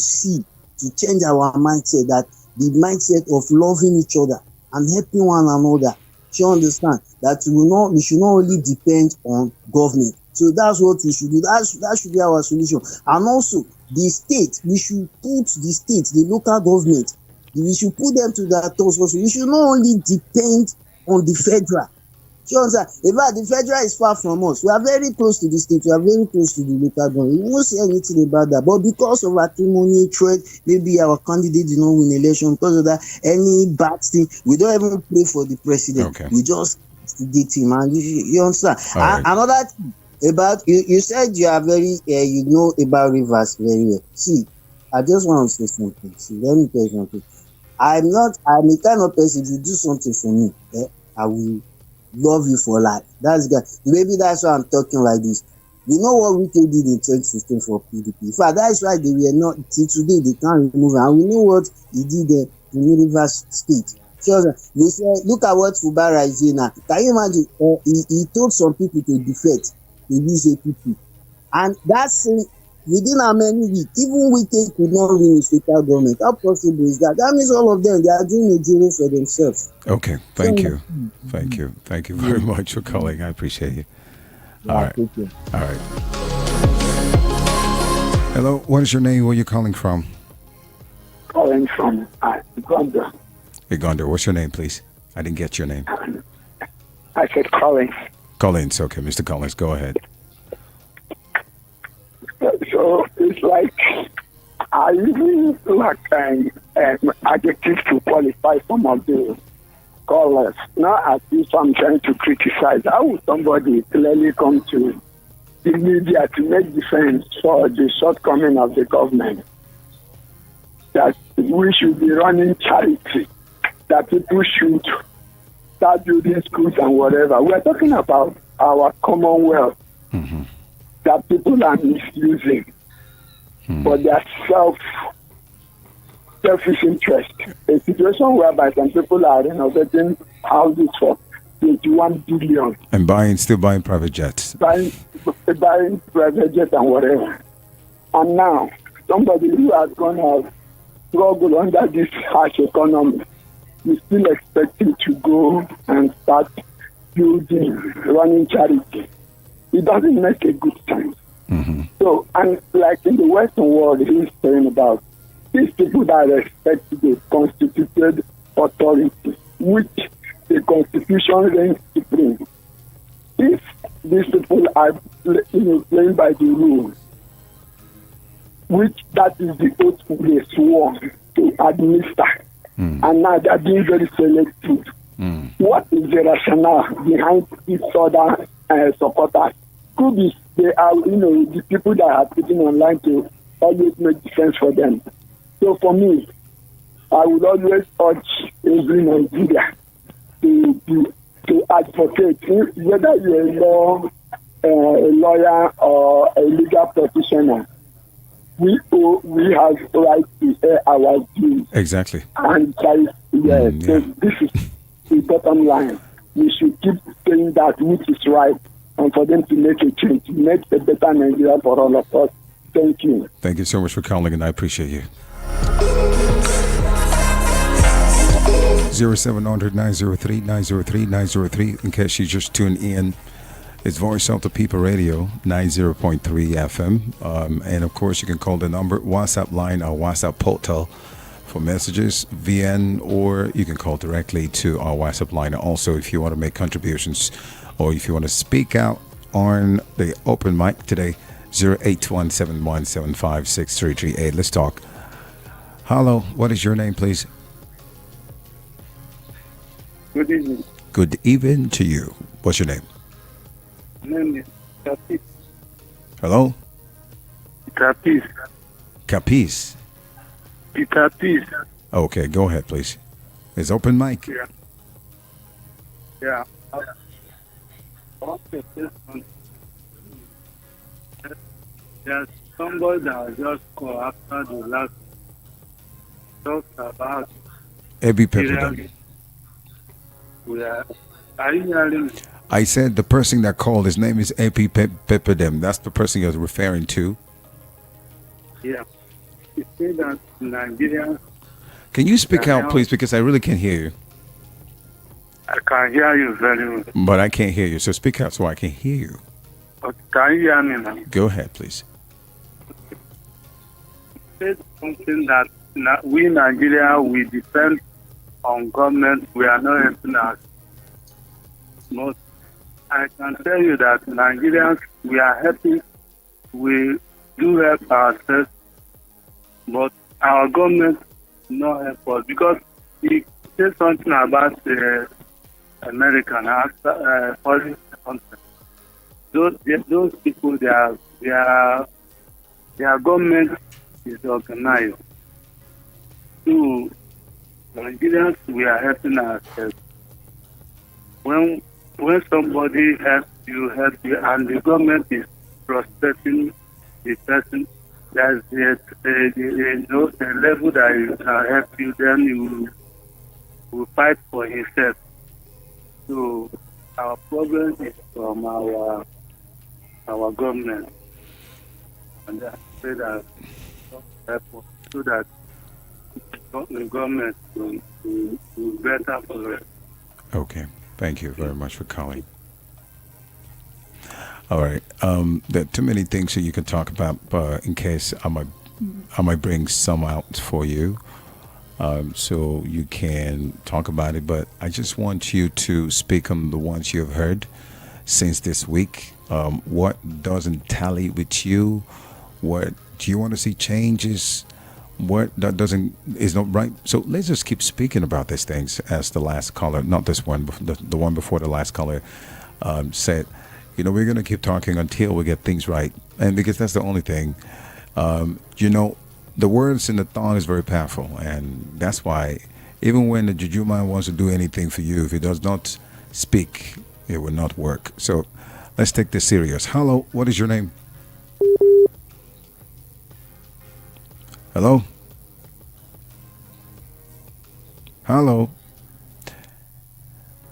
change our mindset, that the mindset of loving each other and helping one another. Do you understand? That we should not only depend on government. So that's what we should do. That should be our solution. And also the state, we should put the local government, we should put them to their toes. We should not only depend on the federal. Do You understand? In fact, the federal is far from us. We are very close to the state. We are very close to the local government. We won't say anything about that. But because of acrimony, trade, maybe our candidate did not win election. Because of that, any bad thing, we don't even pray for the president. Okay. We just instigate him. And you understand? All right. Another thing about you said you are very, you know about rivers very well. See, I just want to say something. See, let me tell you something. I'm a kind of person, if you do something for me, I will love you for life. That's the guy. Maybe that's why I'm talking like this. You know what Wike did in 2015 for PDP? In fact, that's why they were not, till today, they can't remove him. And we know what he did in Rivers State. So, we say, look at what Fubara is doing now. Can you imagine? He told some people to defect, to use APP. And that's within how many weeks, even Wike could not win his local government. How possible is that? That means all of them, they are doing a zero for themselves. Okay. Thank you. Thank you. Thank you very much for calling. I appreciate you. All right. All right. Hello. What is your name? Where are you calling from? Calling from Uganda. Uganda. What's your name, please? I didn't get your name. I said Collins. Collins. Okay, Mr. Collins, go ahead. So it's like I even like adjectives to qualify some of the callers. Not as if I'm trying to criticize. How would somebody clearly come to the media to make defense for the shortcoming of the government? That we should be running charity, that people should start building schools and whatever. We're talking about our commonwealth that people are misusing for their selfish interest. A situation whereby some people are renovating houses for 21 billion. And still buying private jets. Buying private jets and whatever. And now, somebody who has gone out struggle under this harsh economy is still expecting to go and start building, running charity. It doesn't make a good sense. So, and like in the Western world, he's saying about these people that respect the constituted authority, which the Constitution reigns supreme. If these people are playing by the rules, which that is the oath they swore to administer, and now they are being very selective. What is the rationale behind these other supporters? Could be they are, the people that are putting online to always make defense for them. So for me, I would always urge every Nigeria to advocate, whether you're a lawyer or a legal practitioner. We have the right to air our views. Exactly. And so this is the bottom line. We should keep saying that which is right, and for them to make a change, make a better Nigeria for all of us. Thank you. Thank you so much for calling, and I appreciate you. 0700-903-903-903. In case you just tuned in, it's Voice of the People Radio, 90.3 FM. And of course, you can call the number, WhatsApp line or WhatsApp portal for messages, VN, or you can call directly to our WhatsApp line. Also, if you want to make contributions or if you want to speak out on the open mic today, 08171756338. Let's talk. Hello, what is your name, please? Good evening. Good evening to you. What's your name? My name is Capiz. Hello? Capiz. Capiz. Capiz. Okay, go ahead, please. It's open mic. Yeah. There's somebody that just called after the last talked about Ebi Pepperdam. Are you hearing me? I said the person that called, his name is Ebi Pepperdam. That's the person you're referring to. Yeah. He said that Nigeria. Can you speak out, please? Because I really can't hear you. I can hear you very well. But I can't hear you. So speak out so I can hear you. Okay, can you hear me now? Go ahead, please. He said something that we Nigeria, we depend on government. We are not helping us most I can tell you that Nigerians, we are happy. We do help ourselves, but our government not help us because he said something about American foreign country. Those people, their government is organized. So Nigerians, we are helping ourselves. When somebody help you, and the government is protecting the person, there's a level that you can help you, then you will fight for himself. So our problem is from our government, and I say that help us so that the government will better for us. Okay. Thank you very much for calling. All right. There are too many things that you can talk about, but in case I might bring some out for you, so you can talk about it. But I just want you to speak on the ones you have heard since this week. What doesn't tally with you? What do you want to see changes? What that is not right. So let's just keep speaking about these things, as the last caller, not this one, but the one before the last caller said. We're going to keep talking until we get things right, and because that's the only thing. The words in the tongue is very powerful, and that's why even when the juju man wants to do anything for you, if he does not speak, it will not work. So let's take this serious. Hello, what is your name? Hello? Hello?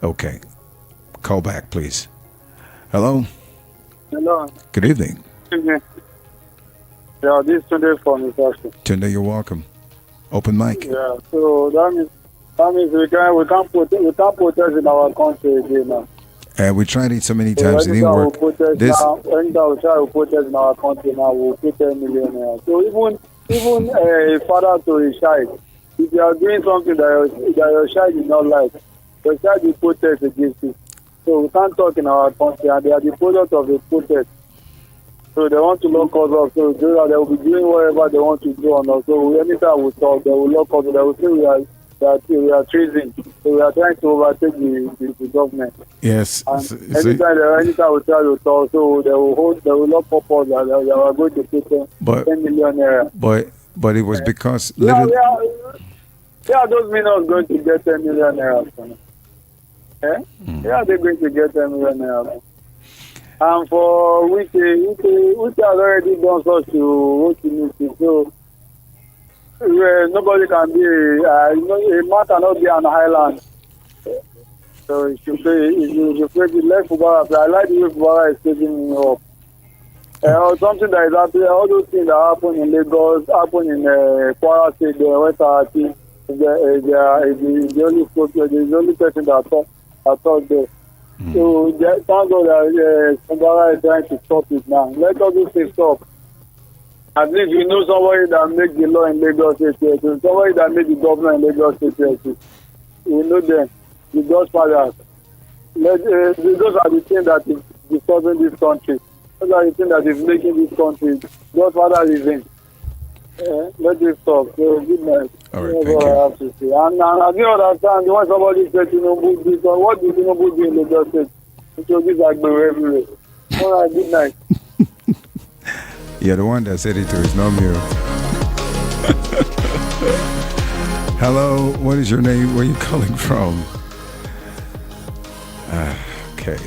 Okay. Call back, please. Hello? Hello. Good evening. Yeah, this is Tunde from Itachi. Tunde, you're welcome. Open mic. Yeah, so that means we can't protest in our country again now. We tried it so many times, it didn't work. Anytime we try to protest in our country now, we'll put 10 million naira. So even a father to a child, if you are doing something that your child is not like, your child will protest against it. So we can't talk in our country, and they are the product of the protest. So they want to lock us up. So they will be doing whatever they want to do on us. So anytime we talk, they will lock us up. They will say we are treason. So we are trying to overtake the government. Yes. And anytime we try to talk, so they will lock up us. They are going to pay 10 million naira. But it was because those millions going to get 10 million naira. Yeah, they're going to get 10 million naira. And for which has already done such to so nobody can be a man cannot be an island. So it should play the left footballer. I like the way footballer is taking me up. Or something that is happening, all those things that happen in Lagos, happen in Kwara State, West Arati, the only person that thought there. So thank God that Sambara is trying to stop it now. Let all these things stop. At least you know somebody that makes the law in Lagos State, somebody that makes the governor in Lagos State. We know them, the Godfathers. Those are the things that is disturbing this country. Those are the things that is making this country. Godfather is in. Let this stop. So good night. All right, thank you. I have to say. And I don't understand when somebody said Tinubu this, what did Tinubu do in Lagos State? Introduce Agbero everywhere. All right, good night. Yeah, the one that said it to is not me. Hello, what is your name? Where are you calling from? Okay.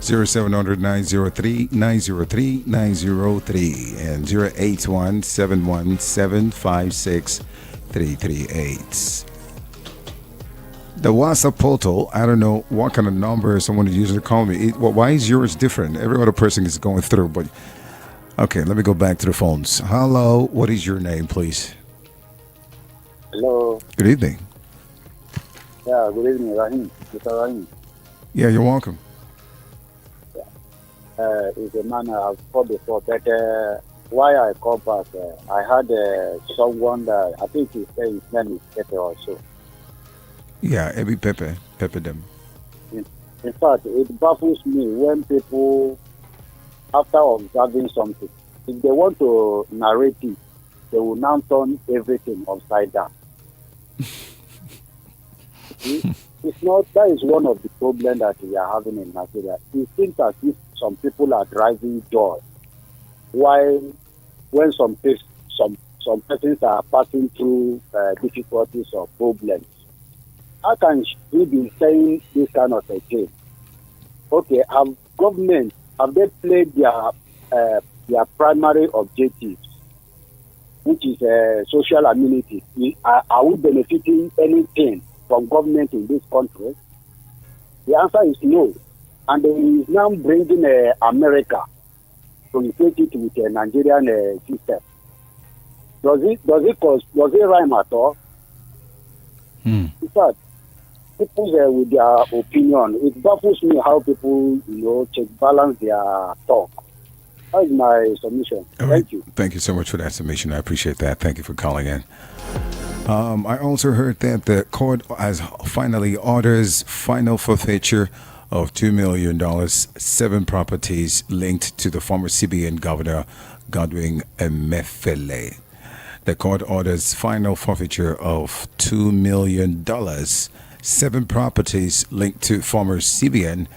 0700-903-903-903 and 081-717-56338. The WhatsApp portal, I don't know what kind of number someone is using to call me. Why is yours different? Every other person is going through, but okay, let me go back to the phones. Hello, what is your name, please? Hello. Good evening. Yeah, good evening, Rahim. Mr. Rahim. Yeah, you're welcome. It's a man I've called before, but why I call back, I had someone that I think he said his name is Pepe also. Yeah, Ebi Pepe them. In fact, it baffles me when people, after observing something, if they want to narrate it, they will now turn everything upside down. It's not, that is one of the problems that we are having in Nigeria. It seems as if some people are driving joy, while when some persons are passing through difficulties or problems. How can we be saying this kind of a thing? Okay, have they played their primary objectives, which is social amenities? Are we benefiting anything from government in this country? The answer is no. And he is now bringing America to equate it with a Nigerian system. Does it rhyme at all? In fact, people with their opinion, it baffles me how people, check balance their talk. That is my submission. Thank you. Thank you so much for that submission. I appreciate that. Thank you for calling in. I also heard that the court has finally orders final forfeiture of $2 million, 7 properties linked to the former CBN governor, Godwin Emefiele. The court orders final forfeiture of $2 million, 7 properties linked to former CBN,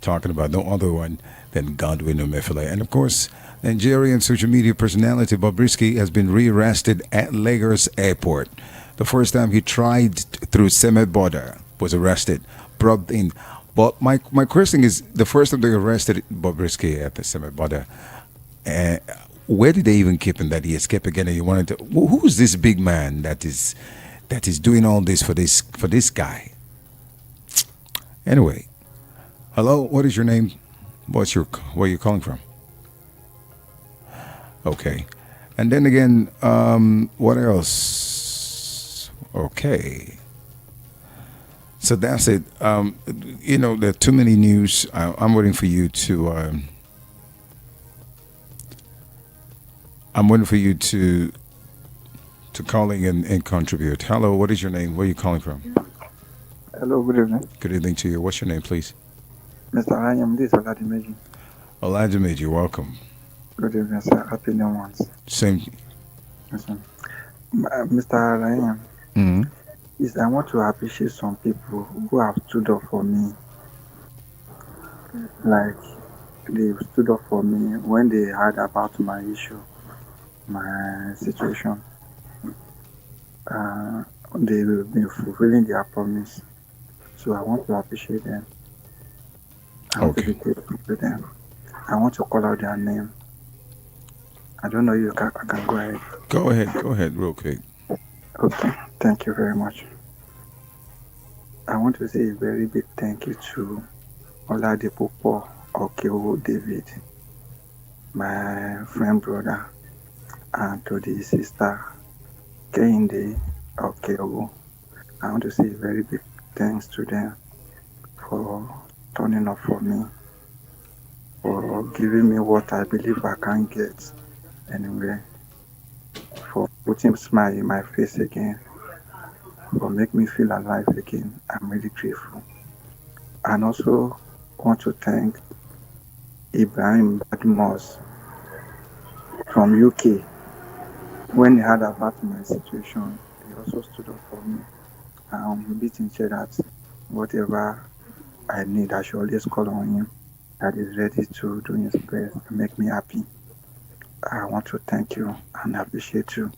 talking about no other one than Godwin Emefiele. And of course, Nigerian social media personality Bobrisky has been rearrested at Lagos Airport. The first time he tried through Seme border, was arrested, brought in. But my question is, the first time they arrested Bobrisky at the Seme border, where did they even keep him that he escaped again? And you wanted to, who's this big man that is doing all this for this guy? Anyway, hello, what is your name? Where are you calling from? Okay. And then again, what else? Okay. So that's it. There are too many news. I'm waiting for you to call in and contribute. Hello, what is your name? Where are you calling from? Hello, good evening. Good evening to you. What's your name, please? Mr. Ryan, this is Oladimeji. Oladimeji, you're welcome. Good evening, sir. Happy New Month. Same. Yes, sir. Mr. Ryan, Mm-hmm. I want to appreciate some people who have stood up for me. Like, they stood up for me when they heard about my issue, my situation. They've been fulfilling their promise. So I want to appreciate them. I want to be grateful to them. I want to call out their name. I don't know if I can go ahead. Go ahead, real quick. Okay, thank you very much. I want to say a very big thank you to Oladipopo Okeowo David, my friend brother, and to the sister Kehinde Okeowo. I want to say a very big thanks to them for turning up for me, for giving me what I believe I can get anyway, for putting a smile in my face again, for making me feel alive again. I'm really grateful. And also want to thank Ibrahim Badmos from UK. When he heard about my situation, he also stood up for me. I'm beating sure that whatever I need, I should always call on him, that is ready to do his best and make me happy. I want to thank you and appreciate you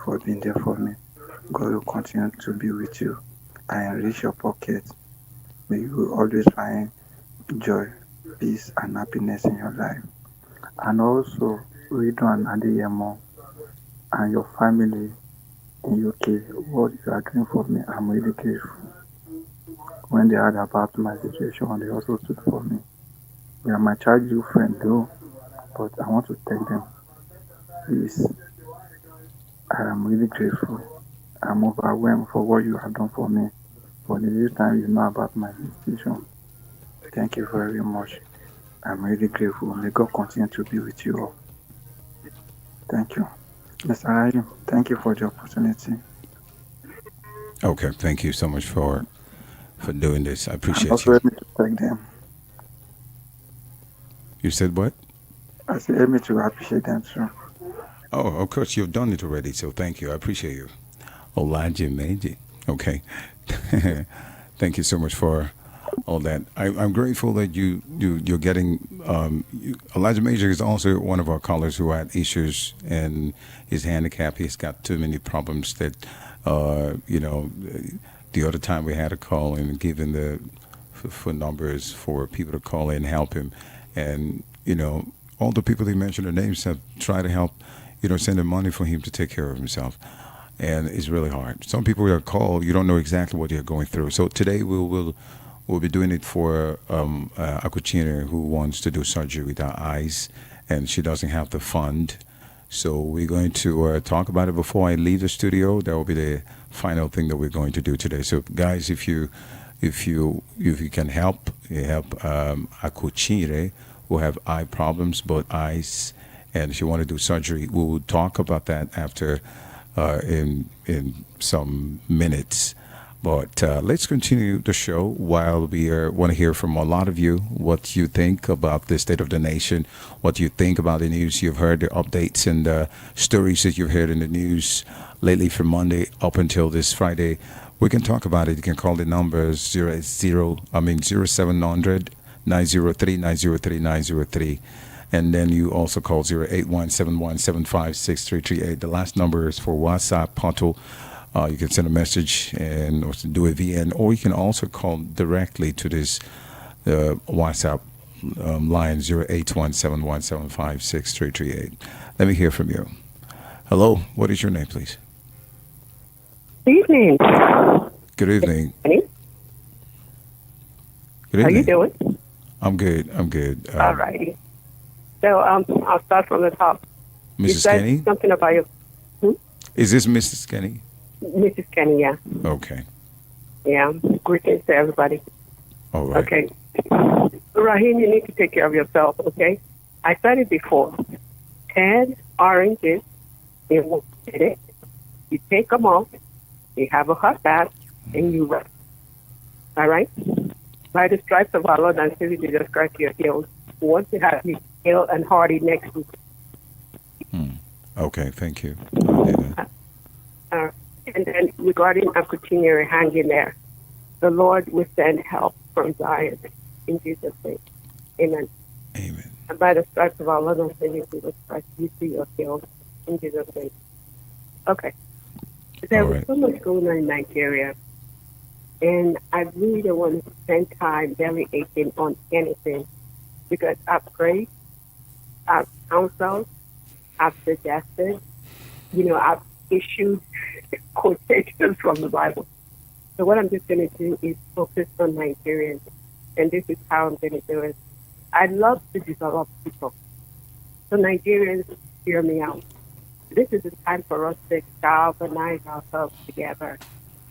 for being there for me. God will continue to be with you and enrich your pocket. May you always find joy, peace, and happiness in your life. And also, Ridwan Adeyemo and your family in UK, what you are doing for me, I'm really grateful. When they heard about my situation, they also stood for me. They are my childhood friend though, but I want to thank them. Please, I am really grateful. I'm overwhelmed for what you have done for me. For the little time you know about my situation. Thank you very much. I'm really grateful. May God continue to be with you all. Thank you. Mr. Ryan, thank you for the opportunity. Okay, thank you so much for for doing this. I And appreciate also you. help me to thank them. You said what? I say help me to appreciate them too. Oh, of course, you've done it already, so thank you. I appreciate you. NJBJ. Okay. Thank you so much for all that. I'm grateful that you're getting. Elijah Major is also one of our callers who had issues and his handicap. He's got too many problems that, you know, the other time we had a call and given the phone numbers for people to call in and help him, and you know, all the people they mentioned their names have tried to help, you know, send him money for him to take care of himself. And it's really hard. Some people that call, you don't know exactly what they're going through. So today we'll be doing it for a Cucina who wants to do surgery with her eyes, and she doesn't have the fund. So we're going to talk about it before I leave the studio. That will be the final thing that we're going to do today. So guys, if you can help a Cucina who have eye problems, both eyes, and she want to do surgery, we will talk about that after in some minutes. But let's continue the show while we want to hear from a lot of you what you think about the state of the nation, what you think about the news you've heard, the updates and the stories that you've heard in the news lately from Monday up until this Friday. We can talk about it. You can call the numbers 0700 903 903 903. And then you also call 08171756338. The last number is for WhatsApp portal. You can send a message and or do a VN, or you can also call directly to this WhatsApp line 08171756338. Let me hear from you. Hello, what is your name, please? Good evening. Good evening. Kenny? Good evening. How you doing? I'm good. I'm good. All righty. So I'll start from the top. You Mrs. said Kenny? something about your Is this Mrs. Kenny? Mrs. Kenny, yeah. Okay. Yeah. Greetings to everybody. All right. Okay. Raheem, you need to take care of yourself, okay? I said it before. 10 oranges in 1 minute. You take them off, you have a hot bath, and you rest. All right? By the stripes of our Lord and Savior Jesus Christ, you're healed. Want to have you healed and hearty next week. Okay, thank you. I'll do that. And then regarding a continuary hang in there, the Lord will send help from Zion in Jesus' name. Amen. Amen. And by the stripes of our Lord and Savior Jesus Christ, you see your healed in Jesus' name. Okay. There was so much going on in Nigeria, and I really don't want to spend time belly aching on anything because I've prayed, I've counseled, I've suggested, I've issued quotations from the Bible. So what I'm just going to do is focus on Nigerians, and this is how I'm going to do it. I love to develop people. So Nigerians, hear me out. This is the time for us to galvanize ourselves together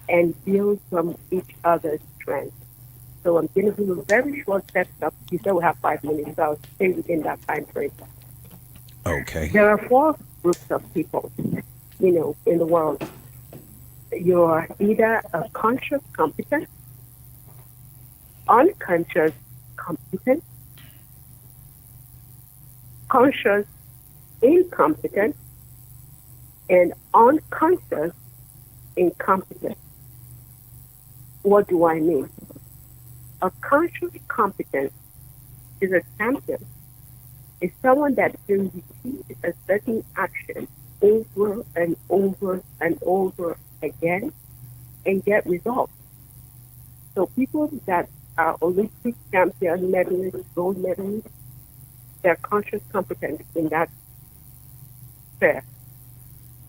and build from each other's strength. So I'm going to do a very short set up. You said we have 5 minutes, so I'll stay within that time frame. Okay. There are 4 groups of people, in the world. You're either a conscious competent, unconscious competent, conscious incompetent, and unconscious incompetent. What do I mean? A conscious competence is a champion. It's someone that can repeat a certain action over and over and over again and get results. So people that are Olympic champion medalists, gold medalists, they're conscious competence in that sphere.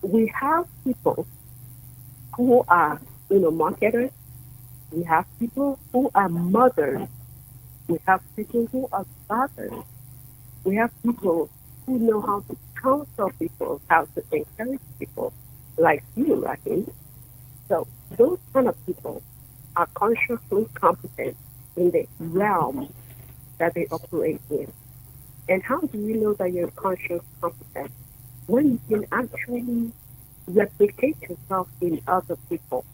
We have people who are, marketers. We have people who are mothers. We have people who are fathers. We have people who know how to counsel people, how to encourage people, like you, Rahim. So those kind of people are consciously competent in the realm that they operate in. And how do you know that you're conscious competent? When you can actually replicate yourself in other people.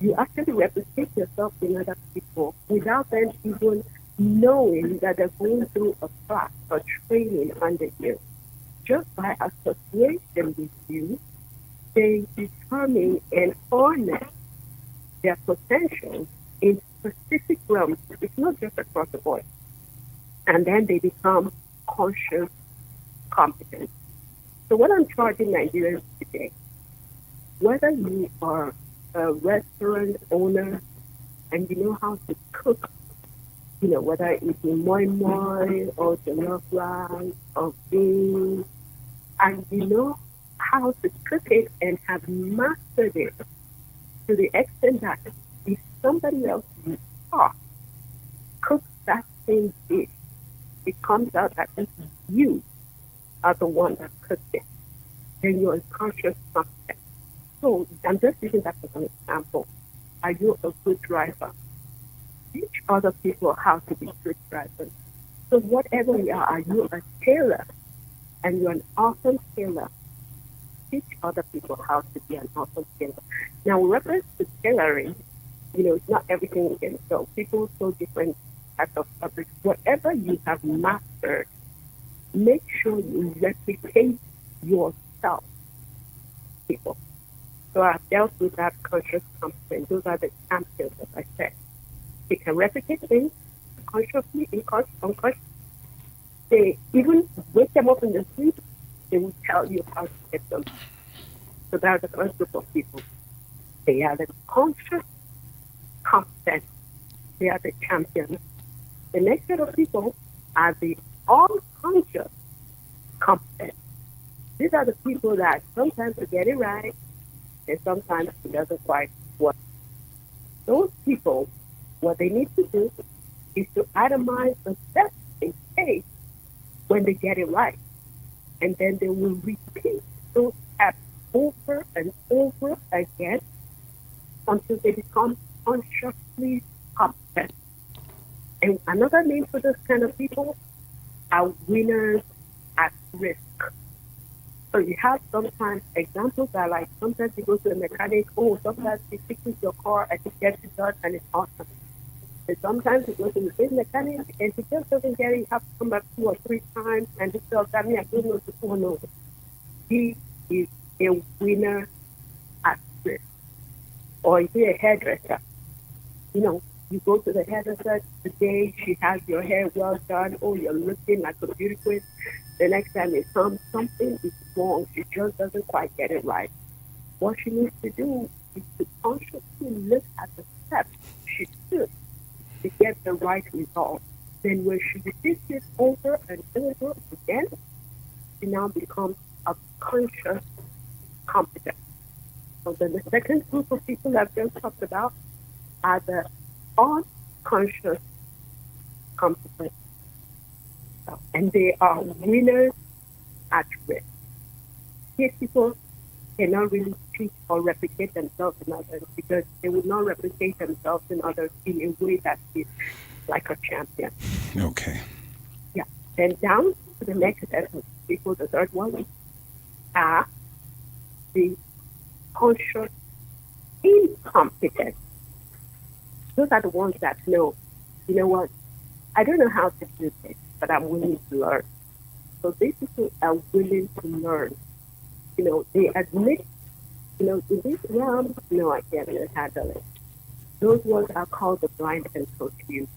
You actually replicate yourself in other people without them even knowing that they're going through a class or training under you. Just by association with you, they determine and harness their potential in specific realms. It's not just across the board. And then they become conscious, competent. So what I'm charging Nigerians today, whether you are a restaurant owner and you know how to cook, whether it's in moi moi or jollof rice or beans, and you know how to cook it and have mastered it to the extent that if somebody else you saw cooks that same dish, it comes out that you are the one that cooked it, then you're in conscious concept. So I'm just using that as an example. Are you a good driver? Teach other people how to be good drivers. So whatever you are you a tailor? And you're an awesome tailor. Teach other people how to be an awesome tailor. Now, with reference to tailoring, it's not everything you can sew. People sew different types of fabrics. Whatever you have mastered, make sure you replicate yourself, people. So I've dealt with that conscious competence. Those are the champions, as I said. They can replicate things consciously, unconsciously. They even wake them up in the sleep, they will tell you how to get them. So that's the first group of people. They are the conscious competent. They are the champions. The next set of people are the unconscious competent. These are the people that sometimes they get it right and sometimes it doesn't quite work. Those people, what they need to do is to itemize the steps they take when they get it right. And then they will repeat those steps over and over again until they become consciously competent. And another name for this kind of people are winners at risk. So you have sometimes examples are like sometimes you go to a mechanic, sometimes he fixes your car and he gets it done and it's awesome. And sometimes you go to the same mechanic and he just doesn't get it, you have to come back 2 or 3 times and he tells me I don't know to know. He is a winner at risk. Or if you're a hairdresser, you go to the hairdresser today, she has your hair well done, you're looking like a beauty queen. The next time it comes, something is wrong. She just doesn't quite get it right. What she needs to do is to consciously look at the steps she took to get the right result. Then when she repeats it over and over again, she now becomes a conscious competent. So then the second group of people I've just talked about are the unconscious competent. And they are winners at risk. These people cannot really teach or replicate themselves in others because they would not replicate themselves in others in a way that is like a champion. Okay. Yeah. Then down to the next set of people, the third one, are the conscious incompetent. Those are the ones that know, what, I don't know how to do this, but I'm willing to learn. So these people are willing to learn. They admit, in this realm, no, I can't handle it. Those ones are called the blind and confused.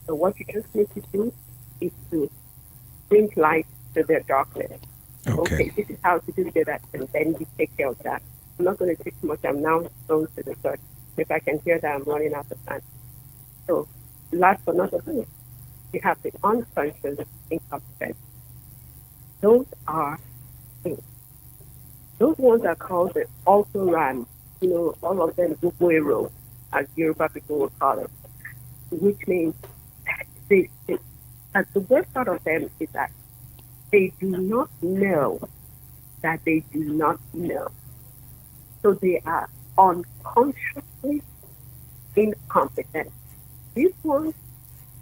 So what you just need to do is to bring light to their darkness. Okay, this is how to do that, and then you take care of that. I'm not going to take too much. I'm now going to the third. If I can hear that, I'm running out of time. So last but not least, you have the unconscious incompetent. Those are things. Those ones are called the also-ran, all of them Guguero, as Yoruba people will call it, which means the worst part of them is that they do not know that they do not know. So they are unconsciously incompetent. These ones,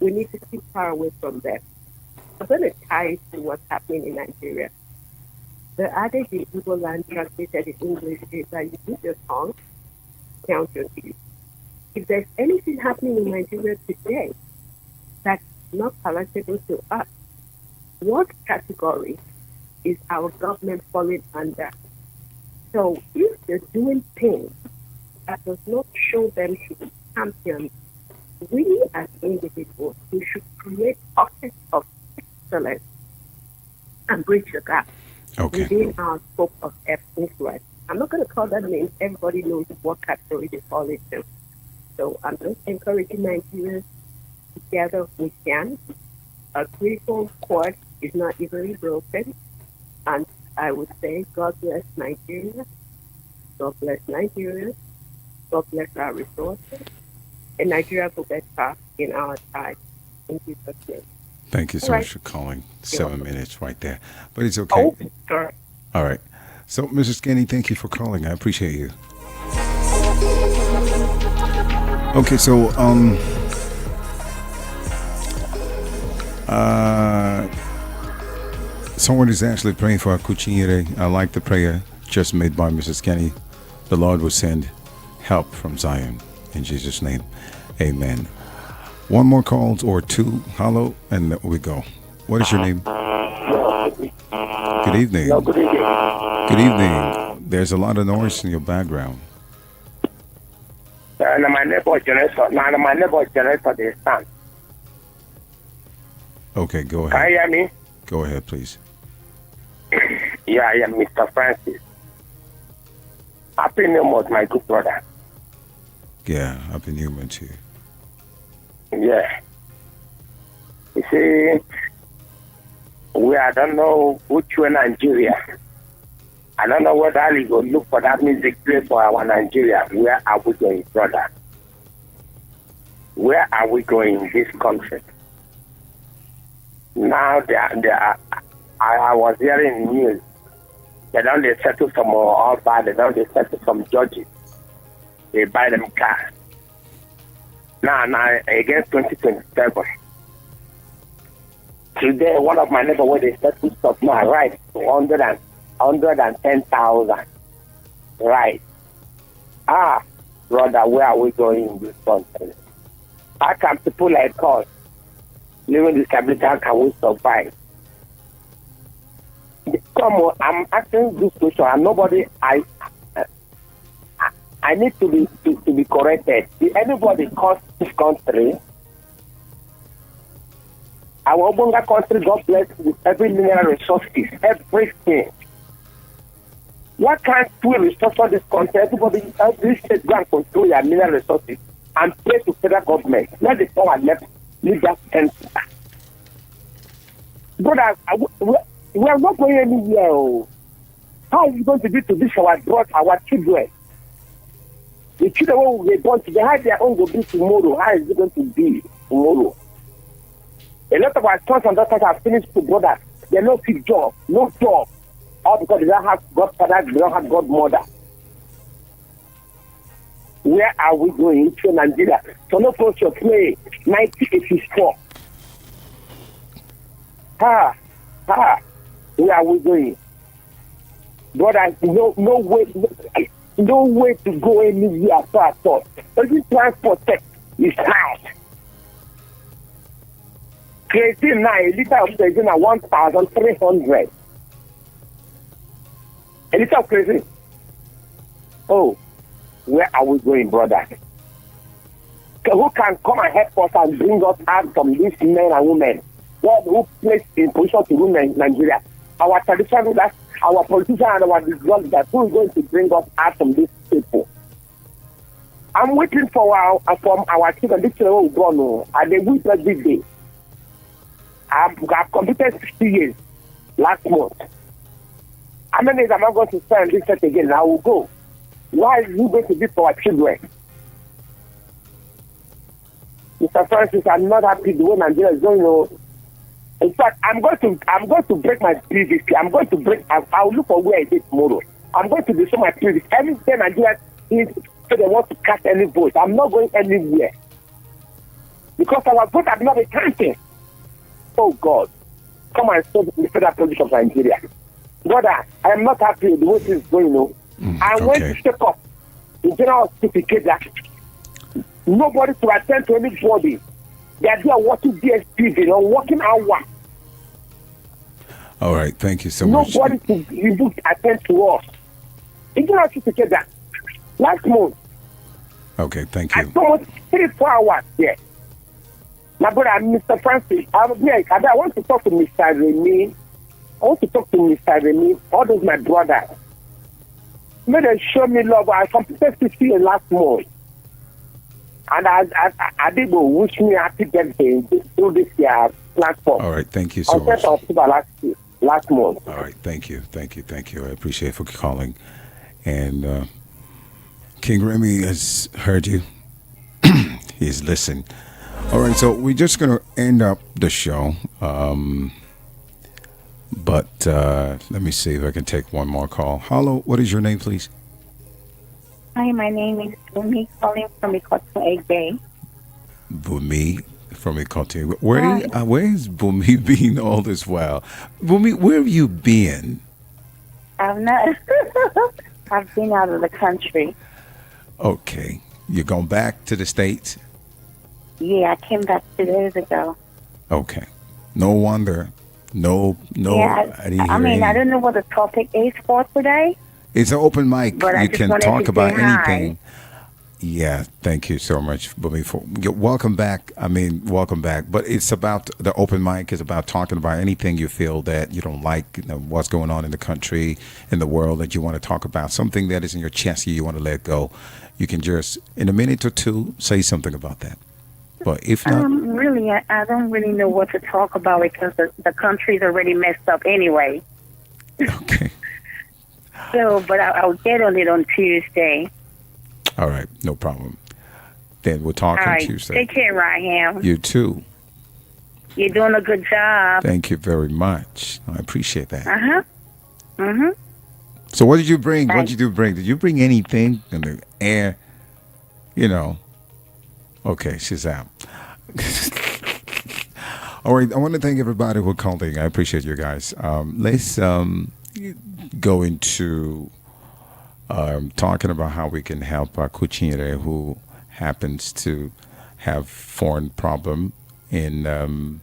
we need to keep far away from them. I'm going to tie it to what's happening in Nigeria. The adage in Igbo land translated in English is that you use your tongue, count on you. If there's anything happening in Nigeria today that's not palatable to us, what category is our government falling under? So if they're doing things that does not show them to be champions, we as individuals, we should create pockets of excellence and bridge the gap within our scope of influence. I'm not going to call that name. Everybody knows what category they fall into. So I'm just encouraging Nigerians together we can. A critical cord is not easily broken. And I would say, God bless Nigeria. God bless Nigeria. God bless our resources. And Nigeria will get back in our time. In Jesus' name. Thank you so much for calling. 7 minutes right there. But it's okay. Oh, sorry. All right. So, Mrs. Skinny, thank you for calling. I appreciate you. Okay, so someone is actually praying for Akuchinyere. I like the prayer just made by Mrs. Kenny. The Lord will send help from Zion. In Jesus' name, amen. One more call or two. Hello, and there we go. What is your name? Good evening. No, good evening. Good evening. There's a lot of noise in your background. My neighbor generator, they stand. Okay, go ahead. Can you hear me? Go ahead, please. Yeah, I am Mr. Francis. Happy New Month, my good brother. Yeah, Happy New Month to you. Yeah. You see, I don't know which way Nigeria. I don't know whether we go look for that music play for our Nigeria. Where are we going, brother? Where are we going in this country? Now, I was hearing news. They don't settle some all bad. They don't settle some judges. They buy them cars. Now, against 2027. Today, one of my neighbors, where they settle stuff now, right, 110,000. Right. Brother, where are we going in this country? How can people like us, living this capital, how can we survive? Come on, I'm asking this question, and nobody, I need to be corrected. Did anybody cause this country? Our Obonga country, God bless, with every mineral resources, everything. Why can't we restructure this country? Every state go and control your mineral resources and pay to federal government. Let the power left leave that center. Brother, we are not going anywhere. How is it going to be to this our children? The children who will be born today, how their own will be tomorrow? How is it going to be tomorrow? A lot of our sons and daughters have finished school, brother. They don't see job, no job. All because they don't have godfather, they don't have godmother. Where are we going to Nigeria? So no post your play 1984. Where are we going? Brother, no way to go anywhere at all. Every transport tech is high. Crazy now, a liter of kerosene at 1,300. A liter of kerosene. Oh, where are we going, brother? Who can come and help us and bring us out from these men and women? God who placed in position to rule Nigeria? Our traditional leaders, our politicians, and our leaders, who is going to bring us out from these people? I'm waiting for from our children. This children will go on, and they wait every day. I've completed 60 years last month. How many days am I going to spend this set again? I will go. Why is it going to be for our children? Mr. Francis, I'm not happy the way Nigeria is going on. In fact, I'm going to break my PVC. I'll look for where I did tomorrow. I'm going to destroy my PVC. Every time Nigeria is so they want to cast any vote, I'm not going anywhere. Because our vote has not been counted. Oh God, come and stop the federal police of Nigeria. Brother, I am not happy with the way this is going on. I want to step up in general certificate that nobody to attend to anybody. They are there watching DSTV on working hours. All right, thank you so much. Nobody to even attend to us. In general certificate that last month. Okay, thank I you. spent 3-4 hours there. My brother, Mr. Francis, I want to talk to Mr. Remy. All those my brothers. May they show me love. I completed 50 years last month. And I did go wish me happy birthday through this year platform. All right, thank you so much. On October last month. All right, thank you. I appreciate for calling. And King Remy has heard you. He's listened. All right, so we're just going to end up the show. But let me see if I can take one more call. Hello, what is your name, please? Hi, my name is Bumi, calling from Ikoto Egbe. Bumi from Ikoto. Where is Bumi been all this while? Bumi, where have you been? I've not. I've been out of the country. Okay. You're going back to the States? Yeah, I came back 2 days ago. Okay. No wonder. No. Yeah, I don't know what the topic is for today. It's an open mic. But you can talk about anything. Yeah, thank you so much, Bumi. Welcome back. Welcome back. But it's about the open mic. It's about talking about anything you feel that you don't like, what's going on in the country, in the world that you want to talk about. Something that is in your chest you want to let go. You can just, in a minute or two, say something about that. But if not, really, I don't really know what to talk about because the country's already messed up anyway. Okay. So, but I'll get on it on Tuesday. All right, no problem. Then we'll talk on Tuesday. Take care, Raham. You too. You're doing a good job. Thank you very much. I appreciate that. So what did you bring? What did you bring? Did you bring anything in the air? Okay, she's out. All right, I want to thank everybody who called in. I appreciate you guys. Let's go into talking about how we can help our Kuchinyere who happens to have foreign problem in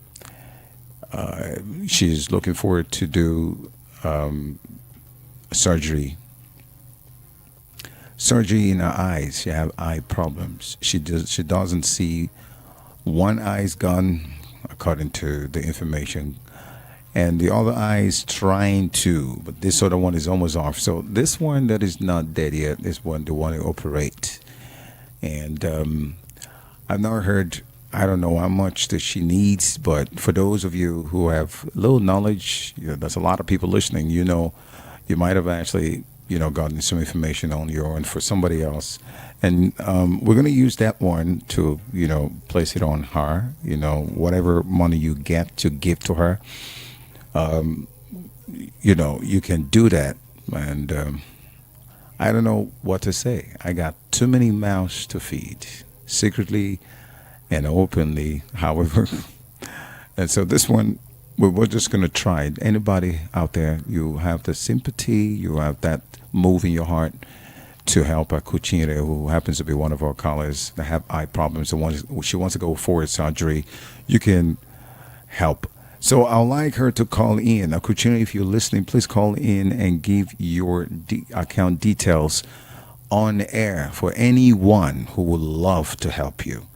she's looking forward to do surgery in her eyes. She have eye problems. She doesn't see. One eye's gone according to the information, and the other eye's trying to, but this other one is almost off. So this one that is not dead yet, this one, the one to operate. And I've never heard, I don't know how much that she needs, but for those of you who have little knowledge, there's a lot of people listening, you might have actually, gotten some information on your own for somebody else. And we're going to use that one to, place it on her, whatever money you get to give to her. You can do that. And I don't know what to say. I got too many mouths to feed, secretly and openly, however. And so this one, we're just going to try it. Anybody out there, you have the sympathy, you have that move in your heart to help a Kuchinyere who happens to be one of our callers that have eye problems and she wants to go for surgery, you can help. So I'd like her to call in. Now, Kuchinyere, if you're listening, please call in and give your account details on air for anyone who would love to help you.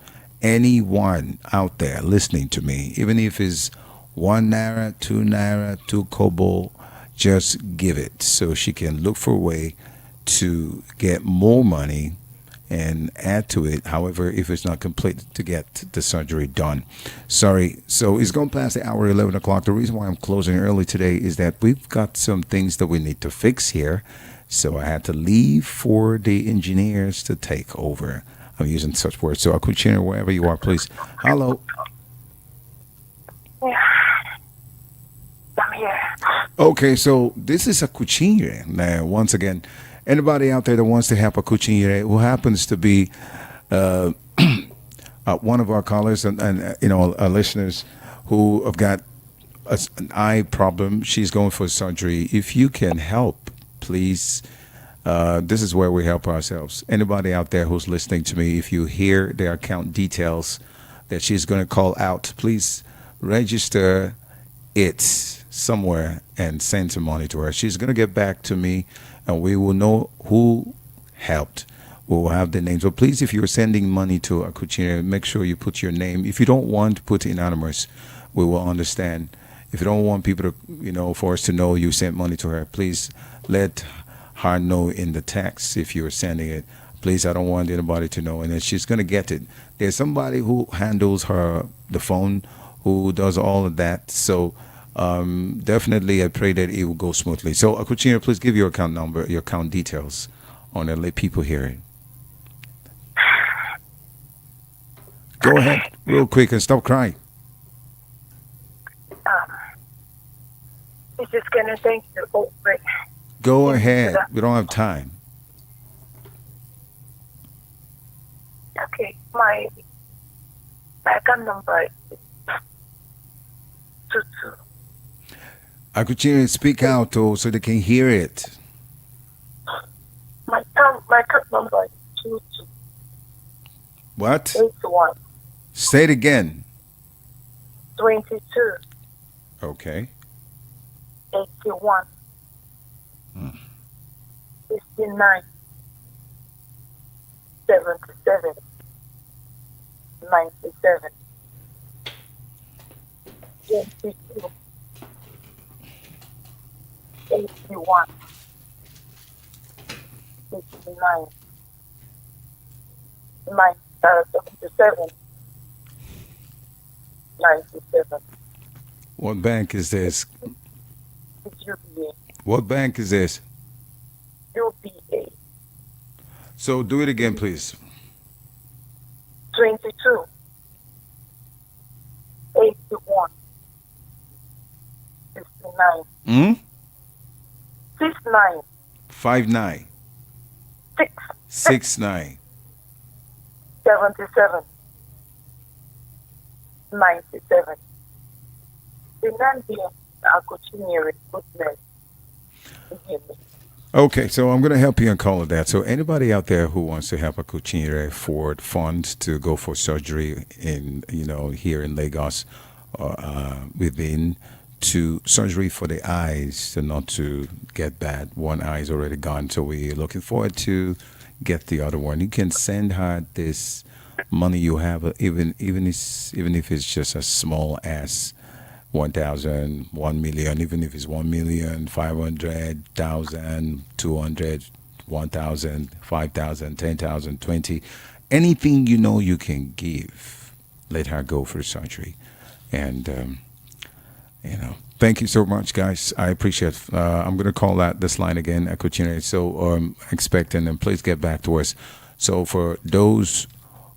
Anyone out there listening to me, even if it's 1 naira, 2 naira, 2 kobo, just give it so she can look for a way to get more money and add to it. However, if it's not complete, to get the surgery done. Sorry. So it's going past the hour 11 o'clock. The reason why I'm closing early today is that we've got some things that we need to fix here. So I had to leave for the engineers to take over. I'm using such words. So I could share wherever you are, please. Hello. I'm here. Okay, so this is a Kuchinyere. Now, once again, anybody out there that wants to help a Kuchinyere who happens to be one of our callers and our listeners who have got an eye problem, she's going for surgery. If you can help, please This is where we help ourselves. Anybody out there who's listening to me, if you hear their account details that she's going to call out, please register it somewhere and send some money to her. She's going to get back to me, and we will know who helped. We will have the names. But please, if you're sending money to Akuchire, make sure you put your name. If you don't want to put anonymous, we will understand. If you don't want people to, for us to know you sent money to her, please let her know in the text if you're sending it. Please, I don't want anybody to know. And then she's going to get it. There's somebody who handles the phone, who does all of that. So definitely, I pray that it will go smoothly. So, Akuchire, please give your account number, your account details on it. Let people hear it. Go ahead, real quick, and stop crying. It's just gonna thank you. Oh, great. Go ahead. We don't have time. Okay, my account number is 22. Akuchire, speak out so they can hear it. My account number is 22. What? 81. Say it again. 22. Okay. 81. 69. 77. 97. 22. 81. 69. 77. 97. What bank is this? It's UBA. What bank is this? UBA. So do it again, please. 22. 81. 69. 69. 59. 69. 77. 97. The Nambia Akuchire goodness. Okay, so I'm going to help you and call it that. So anybody out there who wants to help Akuchire forward funds to go for surgery in, here in Lagos, within to surgery for the eyes, and not to get bad. One eye is already gone, so we're looking forward to get the other one. You can send her this money you have, even if it's just a small as 1,000, 1 million, even if it's 1,500,000, 200, 1,000, 5,000, 10,000, 20, anything you can give, let her go for surgery. And thank you so much, guys. I appreciate it. I'm going to call this line again, Akuchire. So expecting, and please get back to us. So for those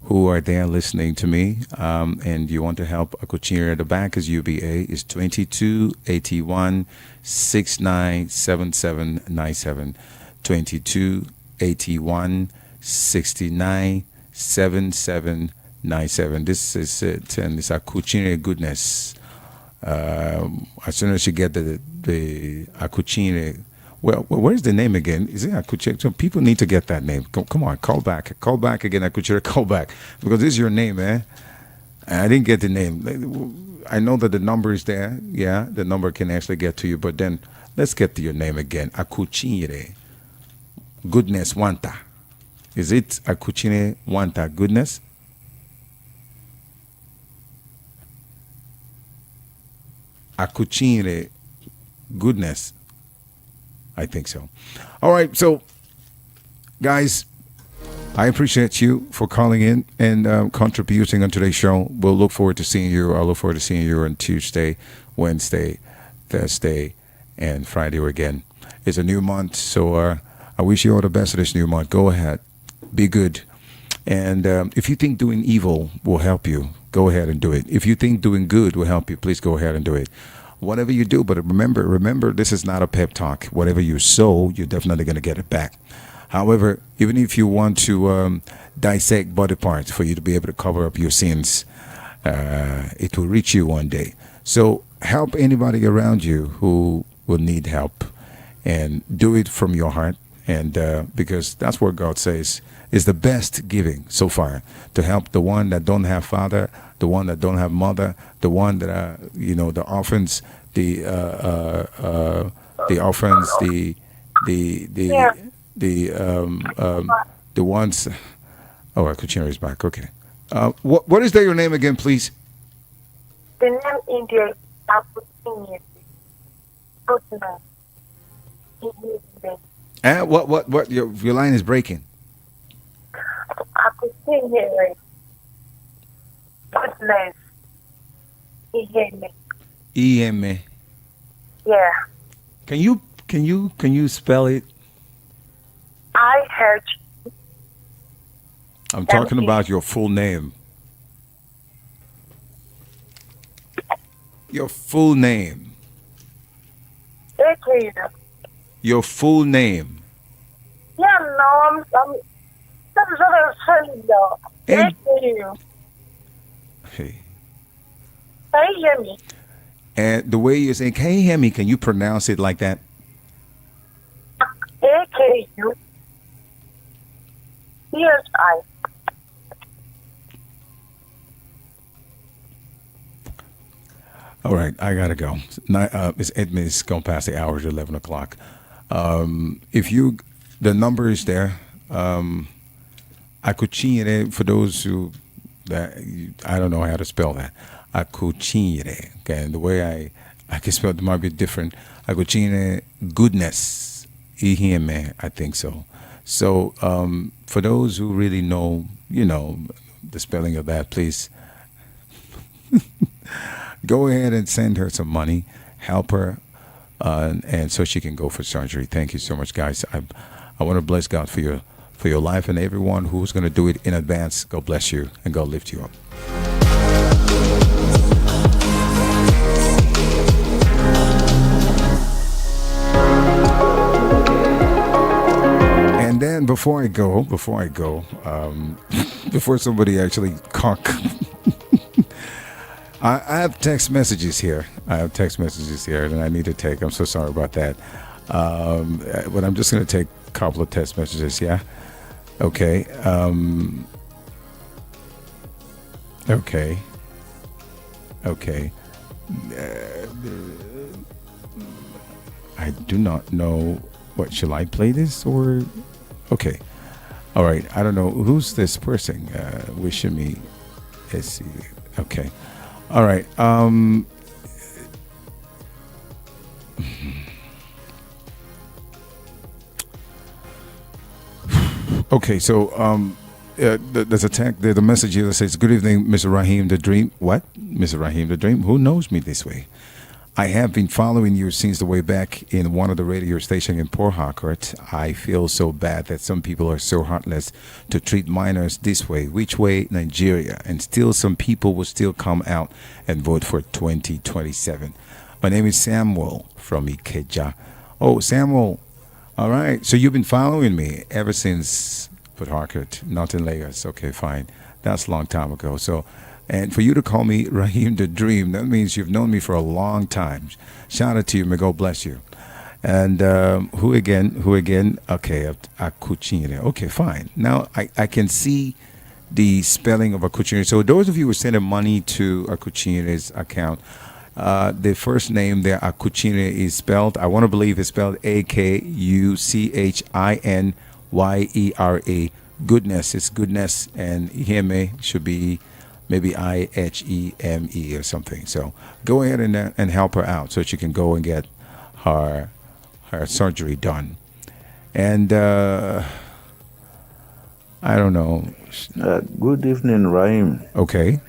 who are there listening to me, and you want to help Akuchire, the bank is UBA, is 22 81 69 77 97. 22 81 69 77 97. This is it, and it's Akuchire goodness. As soon as you get the Akuchire, well, where's the name again? Is it Akuchire? So people need to get that name. Come on, call back again, Akuchire, call back, because this is your name, eh? And I didn't get the name. I know that the number is there. Yeah, the number can actually get to you, but then let's get to your name again. Akuchire goodness wanta. Is it Akuchire wanta goodness? Akuchire goodness. I think so. All right, so guys, I appreciate you for calling in and contributing on today's show. We'll look forward to seeing you. I'll look forward to seeing you on Tuesday, Wednesday, Thursday, and Friday again. It's a new month, so I wish you all the best of this new month. Go ahead, be good. And if you think doing evil will help you, go ahead and do it. If you think doing good will help you, please go ahead and do it. Whatever you do, but remember, this is not a pep talk. Whatever you sow, you're definitely going to get it back. However, even if you want to dissect body parts for you to be able to cover up your sins, it will reach you one day. So help anybody around you who will need help, and do it from your heart. And because that's what God says is the best giving so far, to help the one that don't have father, the one that don't have mother, the one that are, the orphans, the orphans, Yeah. the ones. Oh, Akuchina is back. Okay. What is your name again, please? The name India is Aputinye. What? Your line is breaking. Aputinye. Goodness. EMA. Yeah. Can you spell it? I heard I'm talking about your full name. Your full name. Your full name. Yeah, no, that's what I'm saying, though. And- Thank you. Hey. Can you hear me? And the way you're saying, can you hear me? Can you pronounce it like that? AKU. Yes, I. All right, I gotta go. It's 8 minutes gone past the hour, 11 o'clock. The number is there. Akuchinyere, for those who I don't know how to spell that. Akuchinyere. Okay, and the way I can spell it might be different. Akuchinyere, goodness. Ihime, I think so. So for those who really know, the spelling of that, please go ahead and send her some money, help her, and so she can go for surgery. Thank you so much, guys. I want to bless God for your life, and everyone who's going to do it in advance. God bless you, and God lift you up. And then before I go, before somebody actually cock. I have text messages here. And I need to take. I'm so sorry about that. But I'm just going to take a couple of text messages. Yeah. Okay. Okay. I do not know. What, shall I play this or? Okay. All right. I don't know who's this person wishing me. Let's see. Okay. All right. Okay. So there's a text. There's a message here that says, "Good evening, Mr. Rahim the Dream." What, Mr. Rahim the Dream? Who knows me this way? I have been following you since the way back in one of the radio stations in Port Harcourt. I feel so bad that some people are so heartless to treat minors this way. Which way, Nigeria? And still some people will still come out and vote for 2027. My name is Samuel from Ikeja. Oh, Samuel. All right. So you've been following me ever since Port Harcourt, not in Lagos. Okay, fine. That's a long time ago. So, and for you to call me Rahim the Dream, that means you've known me for a long time. Shout out to you. May God bless you. And who again? Okay, Akuchinyere. Okay, fine. Now I can see the spelling of Akuchinyere. So those of you who are sending money to Akuchinyere's account, the first name there, Akuchinyere, is spelled, I want to believe it's spelled Akuchinyere. Goodness, it's goodness, and Iheme should be maybe Iheme or something. So go ahead and help her out so she can go and get her surgery done. And I don't know. Good evening, Rahim. Okay.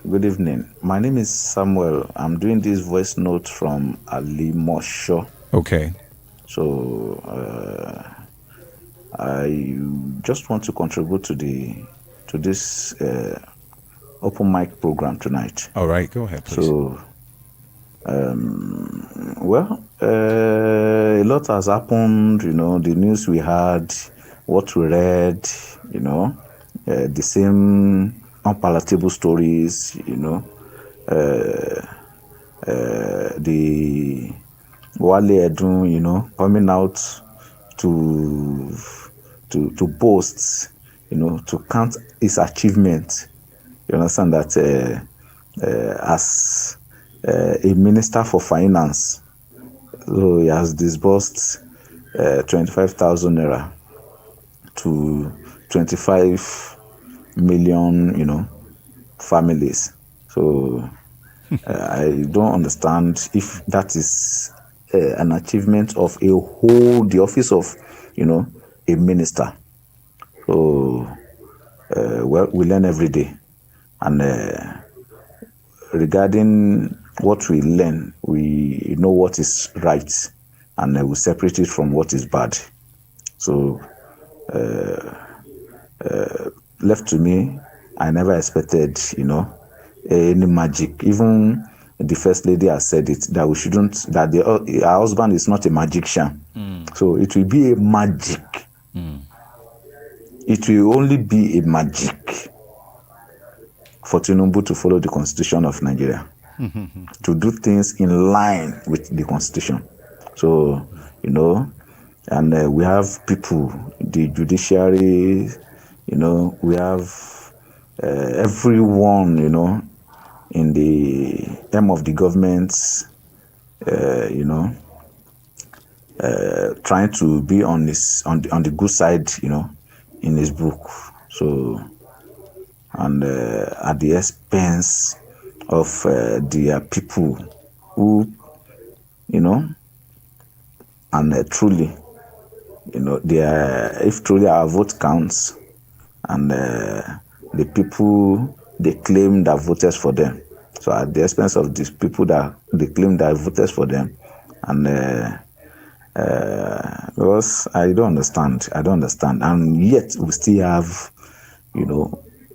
Good evening. My name is Samuel. I'm doing this voice note from Ali Mosho. Okay. So I just want to contribute to this open mic program tonight. All right, go ahead, please. So, a lot has happened. The news we had, what we read. The same unpalatable stories. The Wale Edun, coming out to to boast, to count his achievement. You understand that as a minister for finance, so he has disbursed 25,000 naira to 25 million, families. So I don't understand if that is an achievement of the office of, a minister. So, well, we learn every day. And regarding what we learn, we know what is right, and we separate it from what is bad. So, left to me, I never expected, any magic. Even the first lady has said it, that we shouldn't, that her husband is not a magician. So it will be a magic. It will only be a magic for Tinubu to follow the constitution of Nigeria, to do things in line with the constitution. So, and we have people, the judiciary, we have everyone, in the arm of the government, trying to be on the good side, in his book. So, and at the expense of their people who, and truly, if truly our vote counts, and the people they claim that voted for them. So at the expense of these people that they claim that voted for them, and because I don't understand, and yet we still have,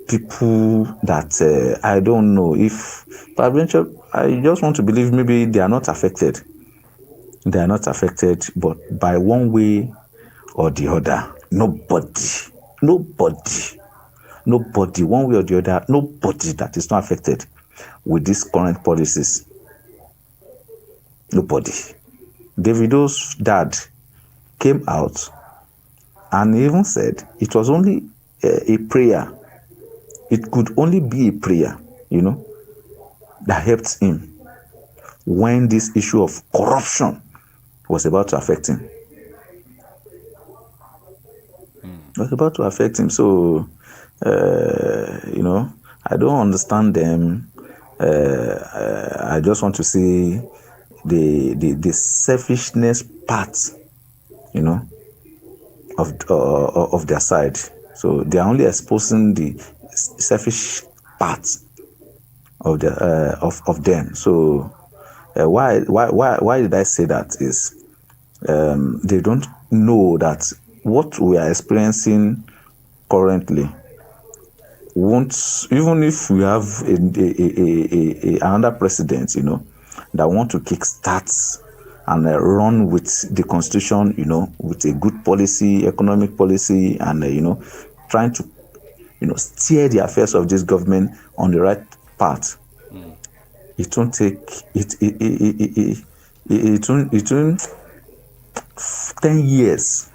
people that I don't know if, peradventure, I just want to believe maybe they are not affected. They are not affected, but by one way or the other, nobody, one way or the other, nobody that is not affected with these current policies. Nobody. Davido's dad came out and even said it was only a prayer. It could only be a prayer, that helped him when this issue of corruption was about to affect him. It was about to affect him. So, I don't understand them. I just want to see the selfishness part, of their side. So they are only exposing the selfish part of them. So why did I say that is they don't know that what we are experiencing currently won't, even if we have another president, that want to kickstart and run with the constitution, with a good policy, economic policy, and trying to, steer the affairs of this government on the right path. It won't take it won't 10 years,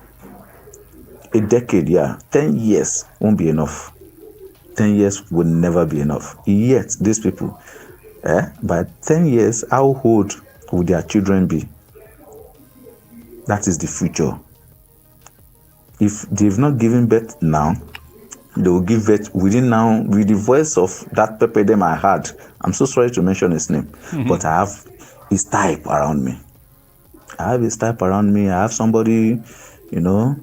a decade, 10 years won't be enough. 10 years will never be enough. Yet these people, by 10 years, how old will their children be? That is the future. If they've not given birth now, they will give birth within now, with the voice of that Pepe them I had. I'm so sorry to mention his name, but I have his type around me. I have somebody, who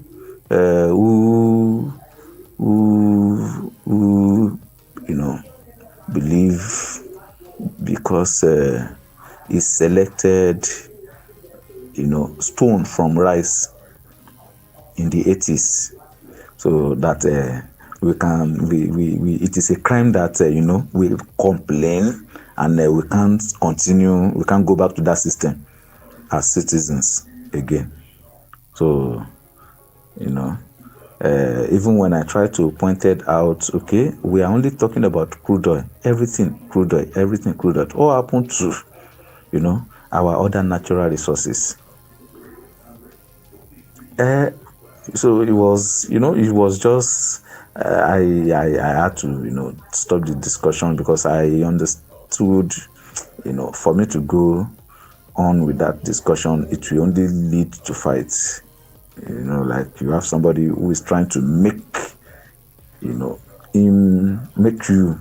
believe because he's selected, stone from rice in the 80s, so that it is a crime that we complain, and we can't continue, we can't go back to that system as citizens again. So even when I try to point it out, okay, we are only talking about crude oil, everything crude oil. What happened to our other natural resources? So it was, it was just I had to, stop the discussion because I understood, for me to go on with that discussion, it will only lead to fights. Like you have somebody who is trying to make, him make you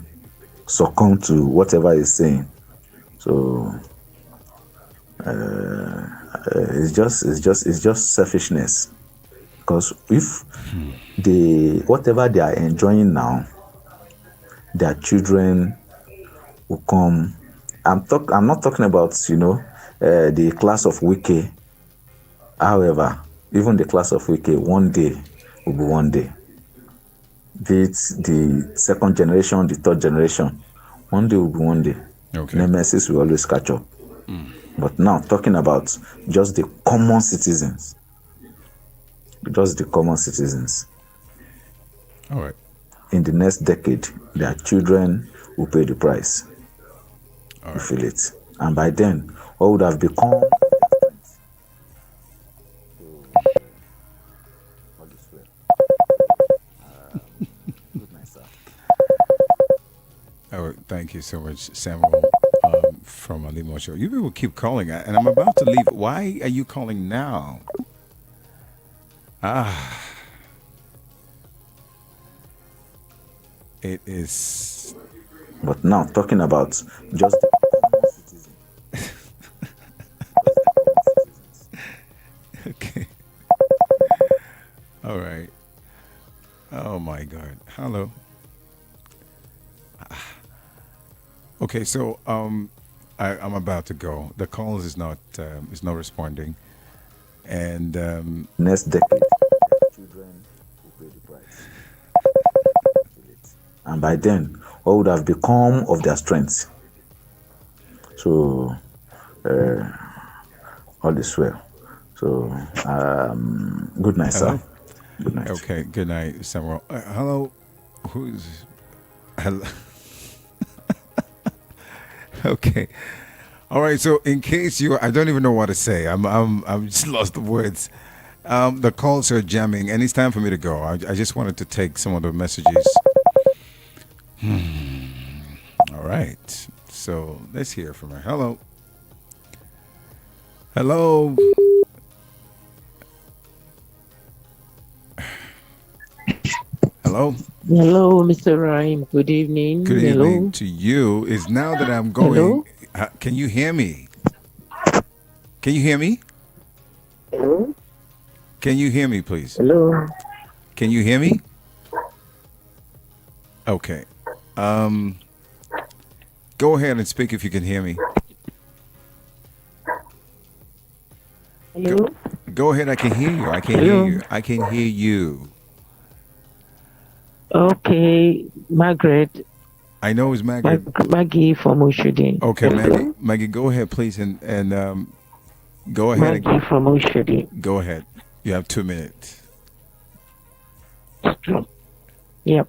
succumb to whatever he's saying. So it's just selfishness. Because if whatever they are enjoying now, their children will come. I'm not talking about the class of Wike. However, even the class of Wike, one day will be one day. Be it the second generation, the third generation, one day will be one day. Okay. Nemesis will always catch up. But now talking about just the common citizens. Just the common citizens. All right. In the next decade, their children will pay the price. All you feel it. And by then, what would have become Oh, thank you so much, Samuel, from Alimo Show. You people keep calling, and I'm about to leave. Why are you calling now? It is. But now, talking about just the common citizen. Okay. All right. Oh my God. Hello. Okay, so I'm about to go. The calls is not responding, and next decade, children will pay the price. And by then, what would have become of their strength? So, all is well. So, good night, hello? Sir. Good night. Okay, good night, Samuel. Hello, who's hello? Okay. All right. So, in case I don't even know what to say. I'm just lost the words. The calls are jamming, and it's time for me to go. I just wanted to take some of the messages. All right. So let's hear from her. Hello. Hello. Hello. Hello, Mr. Rhyme. Good evening. Good Hello. evening to you. Is now that I'm going. Can you hear me? Can you hear me? Hello. Can you hear me, please? Hello. Can you hear me? Okay. Go ahead and speak if you can hear me. Hello. Go ahead. I can hear you. I can Hello. hear you. I can hear you. Okay, Margaret. I know it's Maggie. Maggie from Oshodi. Okay, Hello? Maggie, go ahead, please, and go ahead. Maggie from Oshodi. Go ahead. You have 2 minutes. Yep.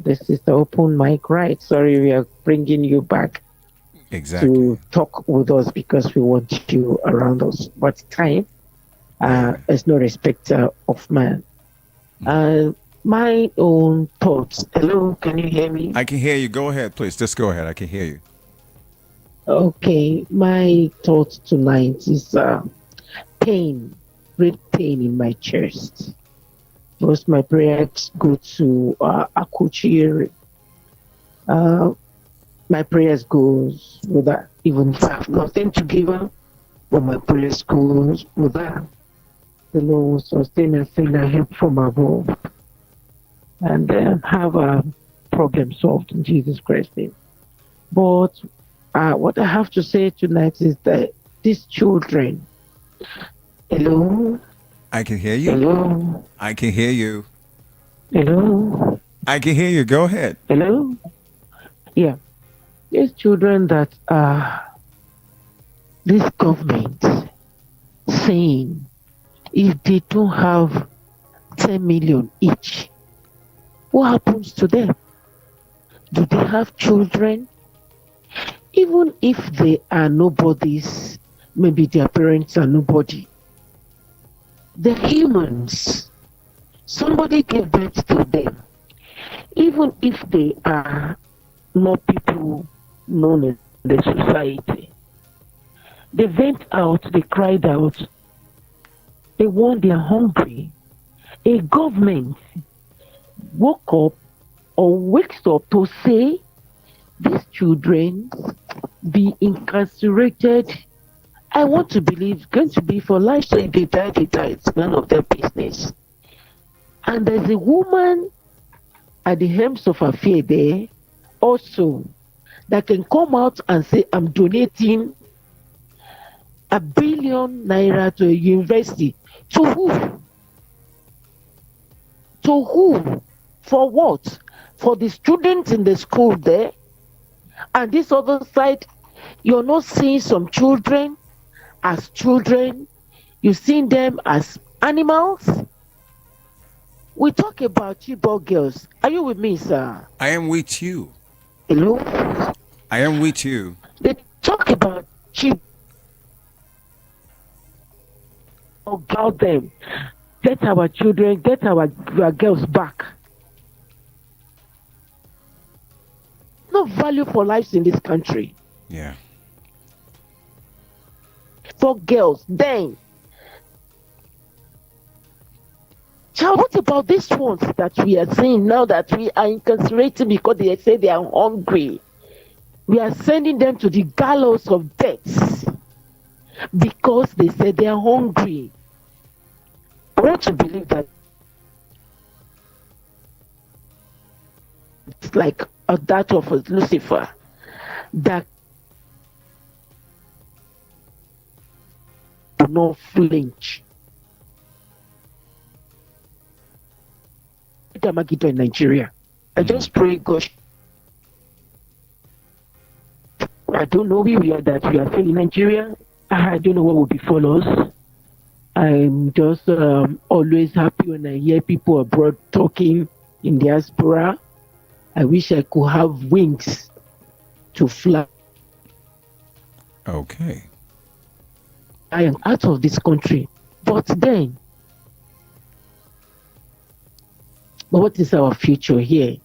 This is the open mic, right? Sorry, we are bringing you back exactly to talk with us because we want you around us. But time is no respecter of man. My own thoughts. Hello, can you hear me? I can hear you. Go ahead, please. Just go ahead. I can hear you. Okay, my thoughts tonight is pain, great pain in my chest. Most my prayers go to Akuchiri. My prayers goes with that, even if I have nothing to give her, but my prayers goes with that. The Lord will sustain and send a help from above, and have a problem solved in Jesus Christ's name. But what I have to say tonight is that these children, hello? I can hear you. Hello? I can hear you. Hello? I can hear you. Go ahead. Hello? Yeah. These children that this government saying if they don't have 10 million each, what happens to them? Do they have children? Even if they are nobodies, maybe their parents are nobody, They're humans. Somebody gave birth to them. Even if they are not people known in the society, they went out, they cried out, they want, they're hungry. A government woke up or wakes up to say these children be incarcerated. I want to believe it's going to be for life. So if they die, they die. It's none of their business. And there's a woman at the helms of affair there also that can come out and say, I'm donating ₦1 billion to a university. To who? To who? For what? For the students in the school there. And this other side, you're not seeing some children as children. You're seeing them as animals. We talk about Chibok girls. Are you with me, sir? I am with you. Hello? I am with you. They talk about Chibok. About them. Get our children, get our girls back. No value for lives in this country. Yeah. For girls, then. Child, what about these ones that we are seeing now that we are incarcerating because they say they are hungry? We are sending them to the gallows of death because they say they are hungry. I want to believe that it's like that of Lucifer that do not flinch. In Nigeria, I just pray, gosh, I don't know where we are that we are still in Nigeria. I don't know what will befall us. I'm just always happy when I hear people abroad talking in diaspora. I wish I could have wings to fly. Okay. I am out of this country. But what is our future here?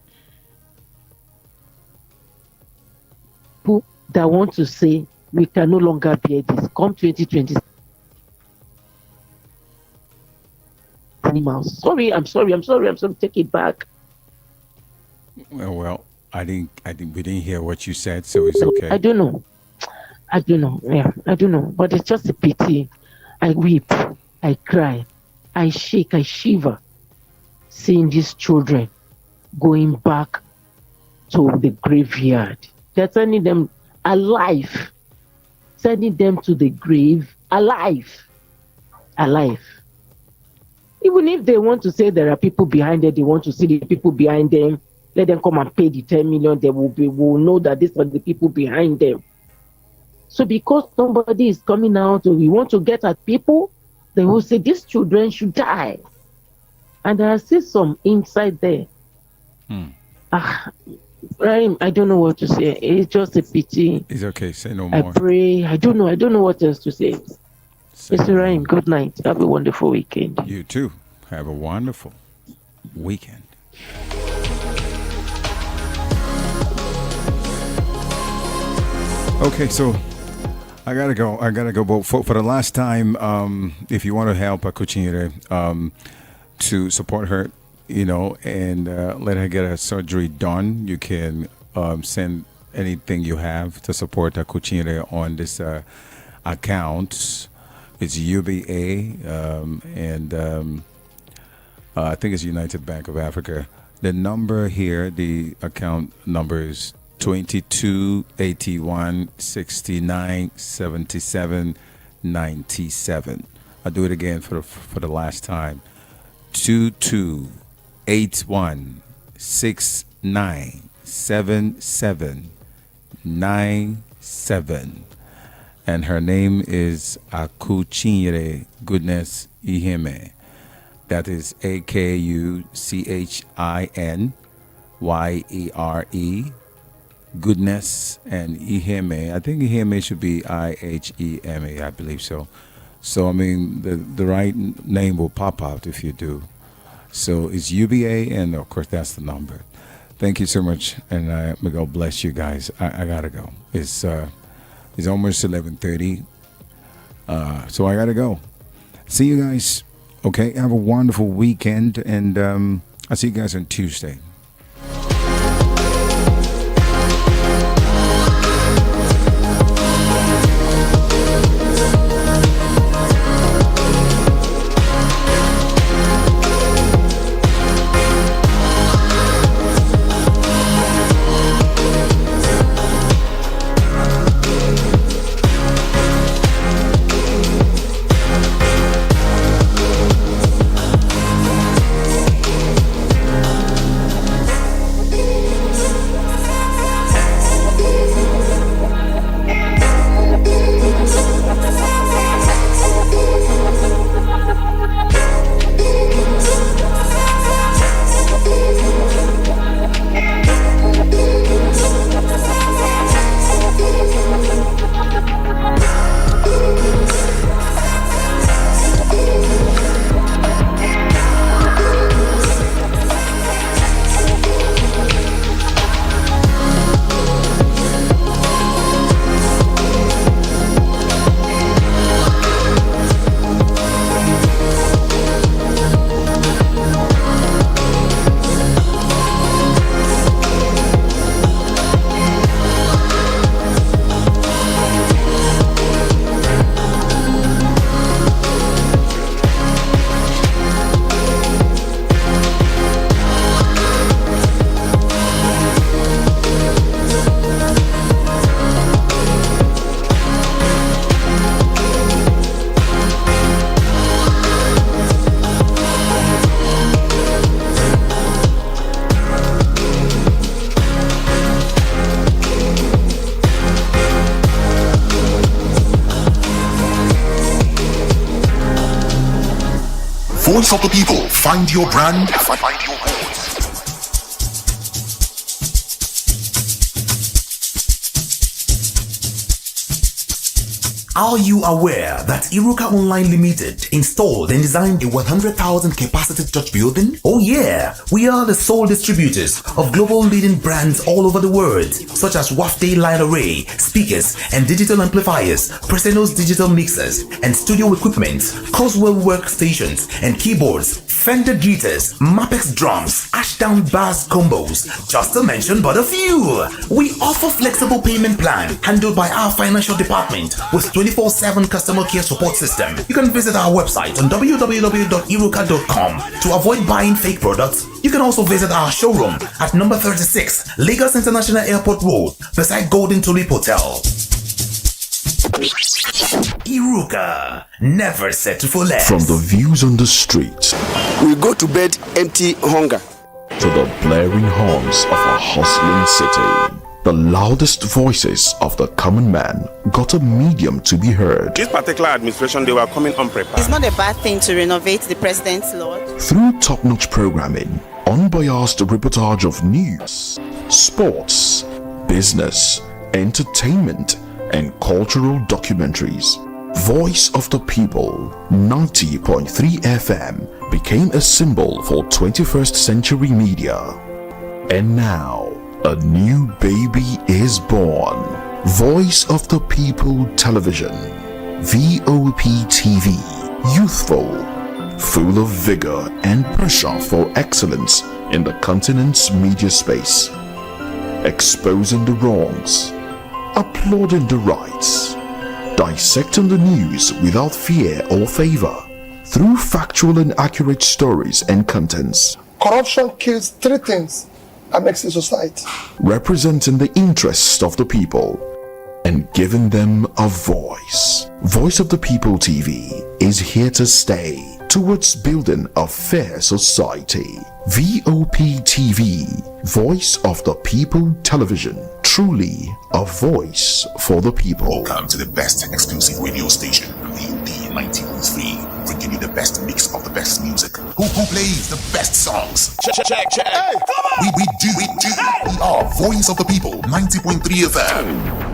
People that want to say we can no longer bear this. Come 2020. Animals. I'm sorry. Take it back. Well, we didn't hear what you said, so it's okay. I don't know. Yeah, I don't know. But it's just a pity. I weep, I cry, I shake, I shiver, seeing these children going back to the graveyard. They're sending them alive, sending them to the grave alive. Even if they want to say there are people behind it, they want to see the people behind them, let them come and pay the 10 million, they will know that these are the people behind them. So because somebody is coming out, we want to get at people, they will say these children should die. And I see some inside there. I don't know what to say. It's just a pity. It's okay. Say no more. I pray. I don't know what else to say. Mr. Ryan, good night. Have a wonderful weekend. You too. Have a wonderful weekend. Okay, so I gotta go. But for the last time, if you want to help Akuchinyere, to support her, and let her get her surgery done, you can send anything you have to support Akuchinyere on this account. It's UBA, and I think it's United Bank of Africa. The number here, the account number is 2281697797. I'll do it again for the last time. 2281697797. And her name is Akuchinyere Goodness Iheme. That is AKUCHINYERE. Goodness and Iheme. I think Iheme should be IHEME. I believe so. So, I mean, the right name will pop out if you do. So it's UBA, and of course, that's the number. Thank you so much, and may God bless you guys. I gotta go. It's almost 11:30, so I gotta go. See you guys. Okay, have a wonderful weekend, and I'll see you guys on Tuesday. Voice of the people. Find your brand. Find your voice. Are you aware that Iruka Online Limited installed and designed a 100,000 capacity church building? Oh yeah, we are the sole distributors of global leading brands all over the world, such as Wafday Line Array, speakers and digital amplifiers, Preseno's digital mixers and studio equipment, Coswell workstations and keyboards, Fender guitars, Mapex drums, Ashdown bass combos, just to mention but a few. We offer flexible payment plan handled by our financial department with 24/7 customer care support system. You can visit our website on www.iruka.com to avoid buying fake products. You can also visit our showroom at number 36 Lagos International Airport Road beside Golden Tulip Hotel. Iruka, never settle for less. From the views on the street, we go to bed empty hunger, to the blaring horns of a hustling city. The loudest voices of the common man got a medium to be heard. This particular administration, they were coming unprepared. It's not a bad thing to renovate the president's lawn. Through top-notch programming, unbiased reportage of news, sports, business, entertainment, and cultural documentaries, Voice of the People 90.3 FM became a symbol for 21st century media. And now, a new baby is born. Voice of the People Television, VOP TV, youthful, full of vigor and pressure for excellence in the continent's media space, exposing the wrongs, applauding the rights, dissecting the news without fear or favor, through factual and accurate stories and contents. Corruption kills three things and makes a society. Representing the interests of the people and giving them a voice. Voice of the People TV is here to stay towards building a fair society. VOP TV, Voice of the People Television, truly a voice for the people. Welcome to the best exclusive radio station, VOP 90.3, bringing you the best mix of the best music. Who plays the best songs? Check. Hey, we do. We are Voice of the People 90.3 FM.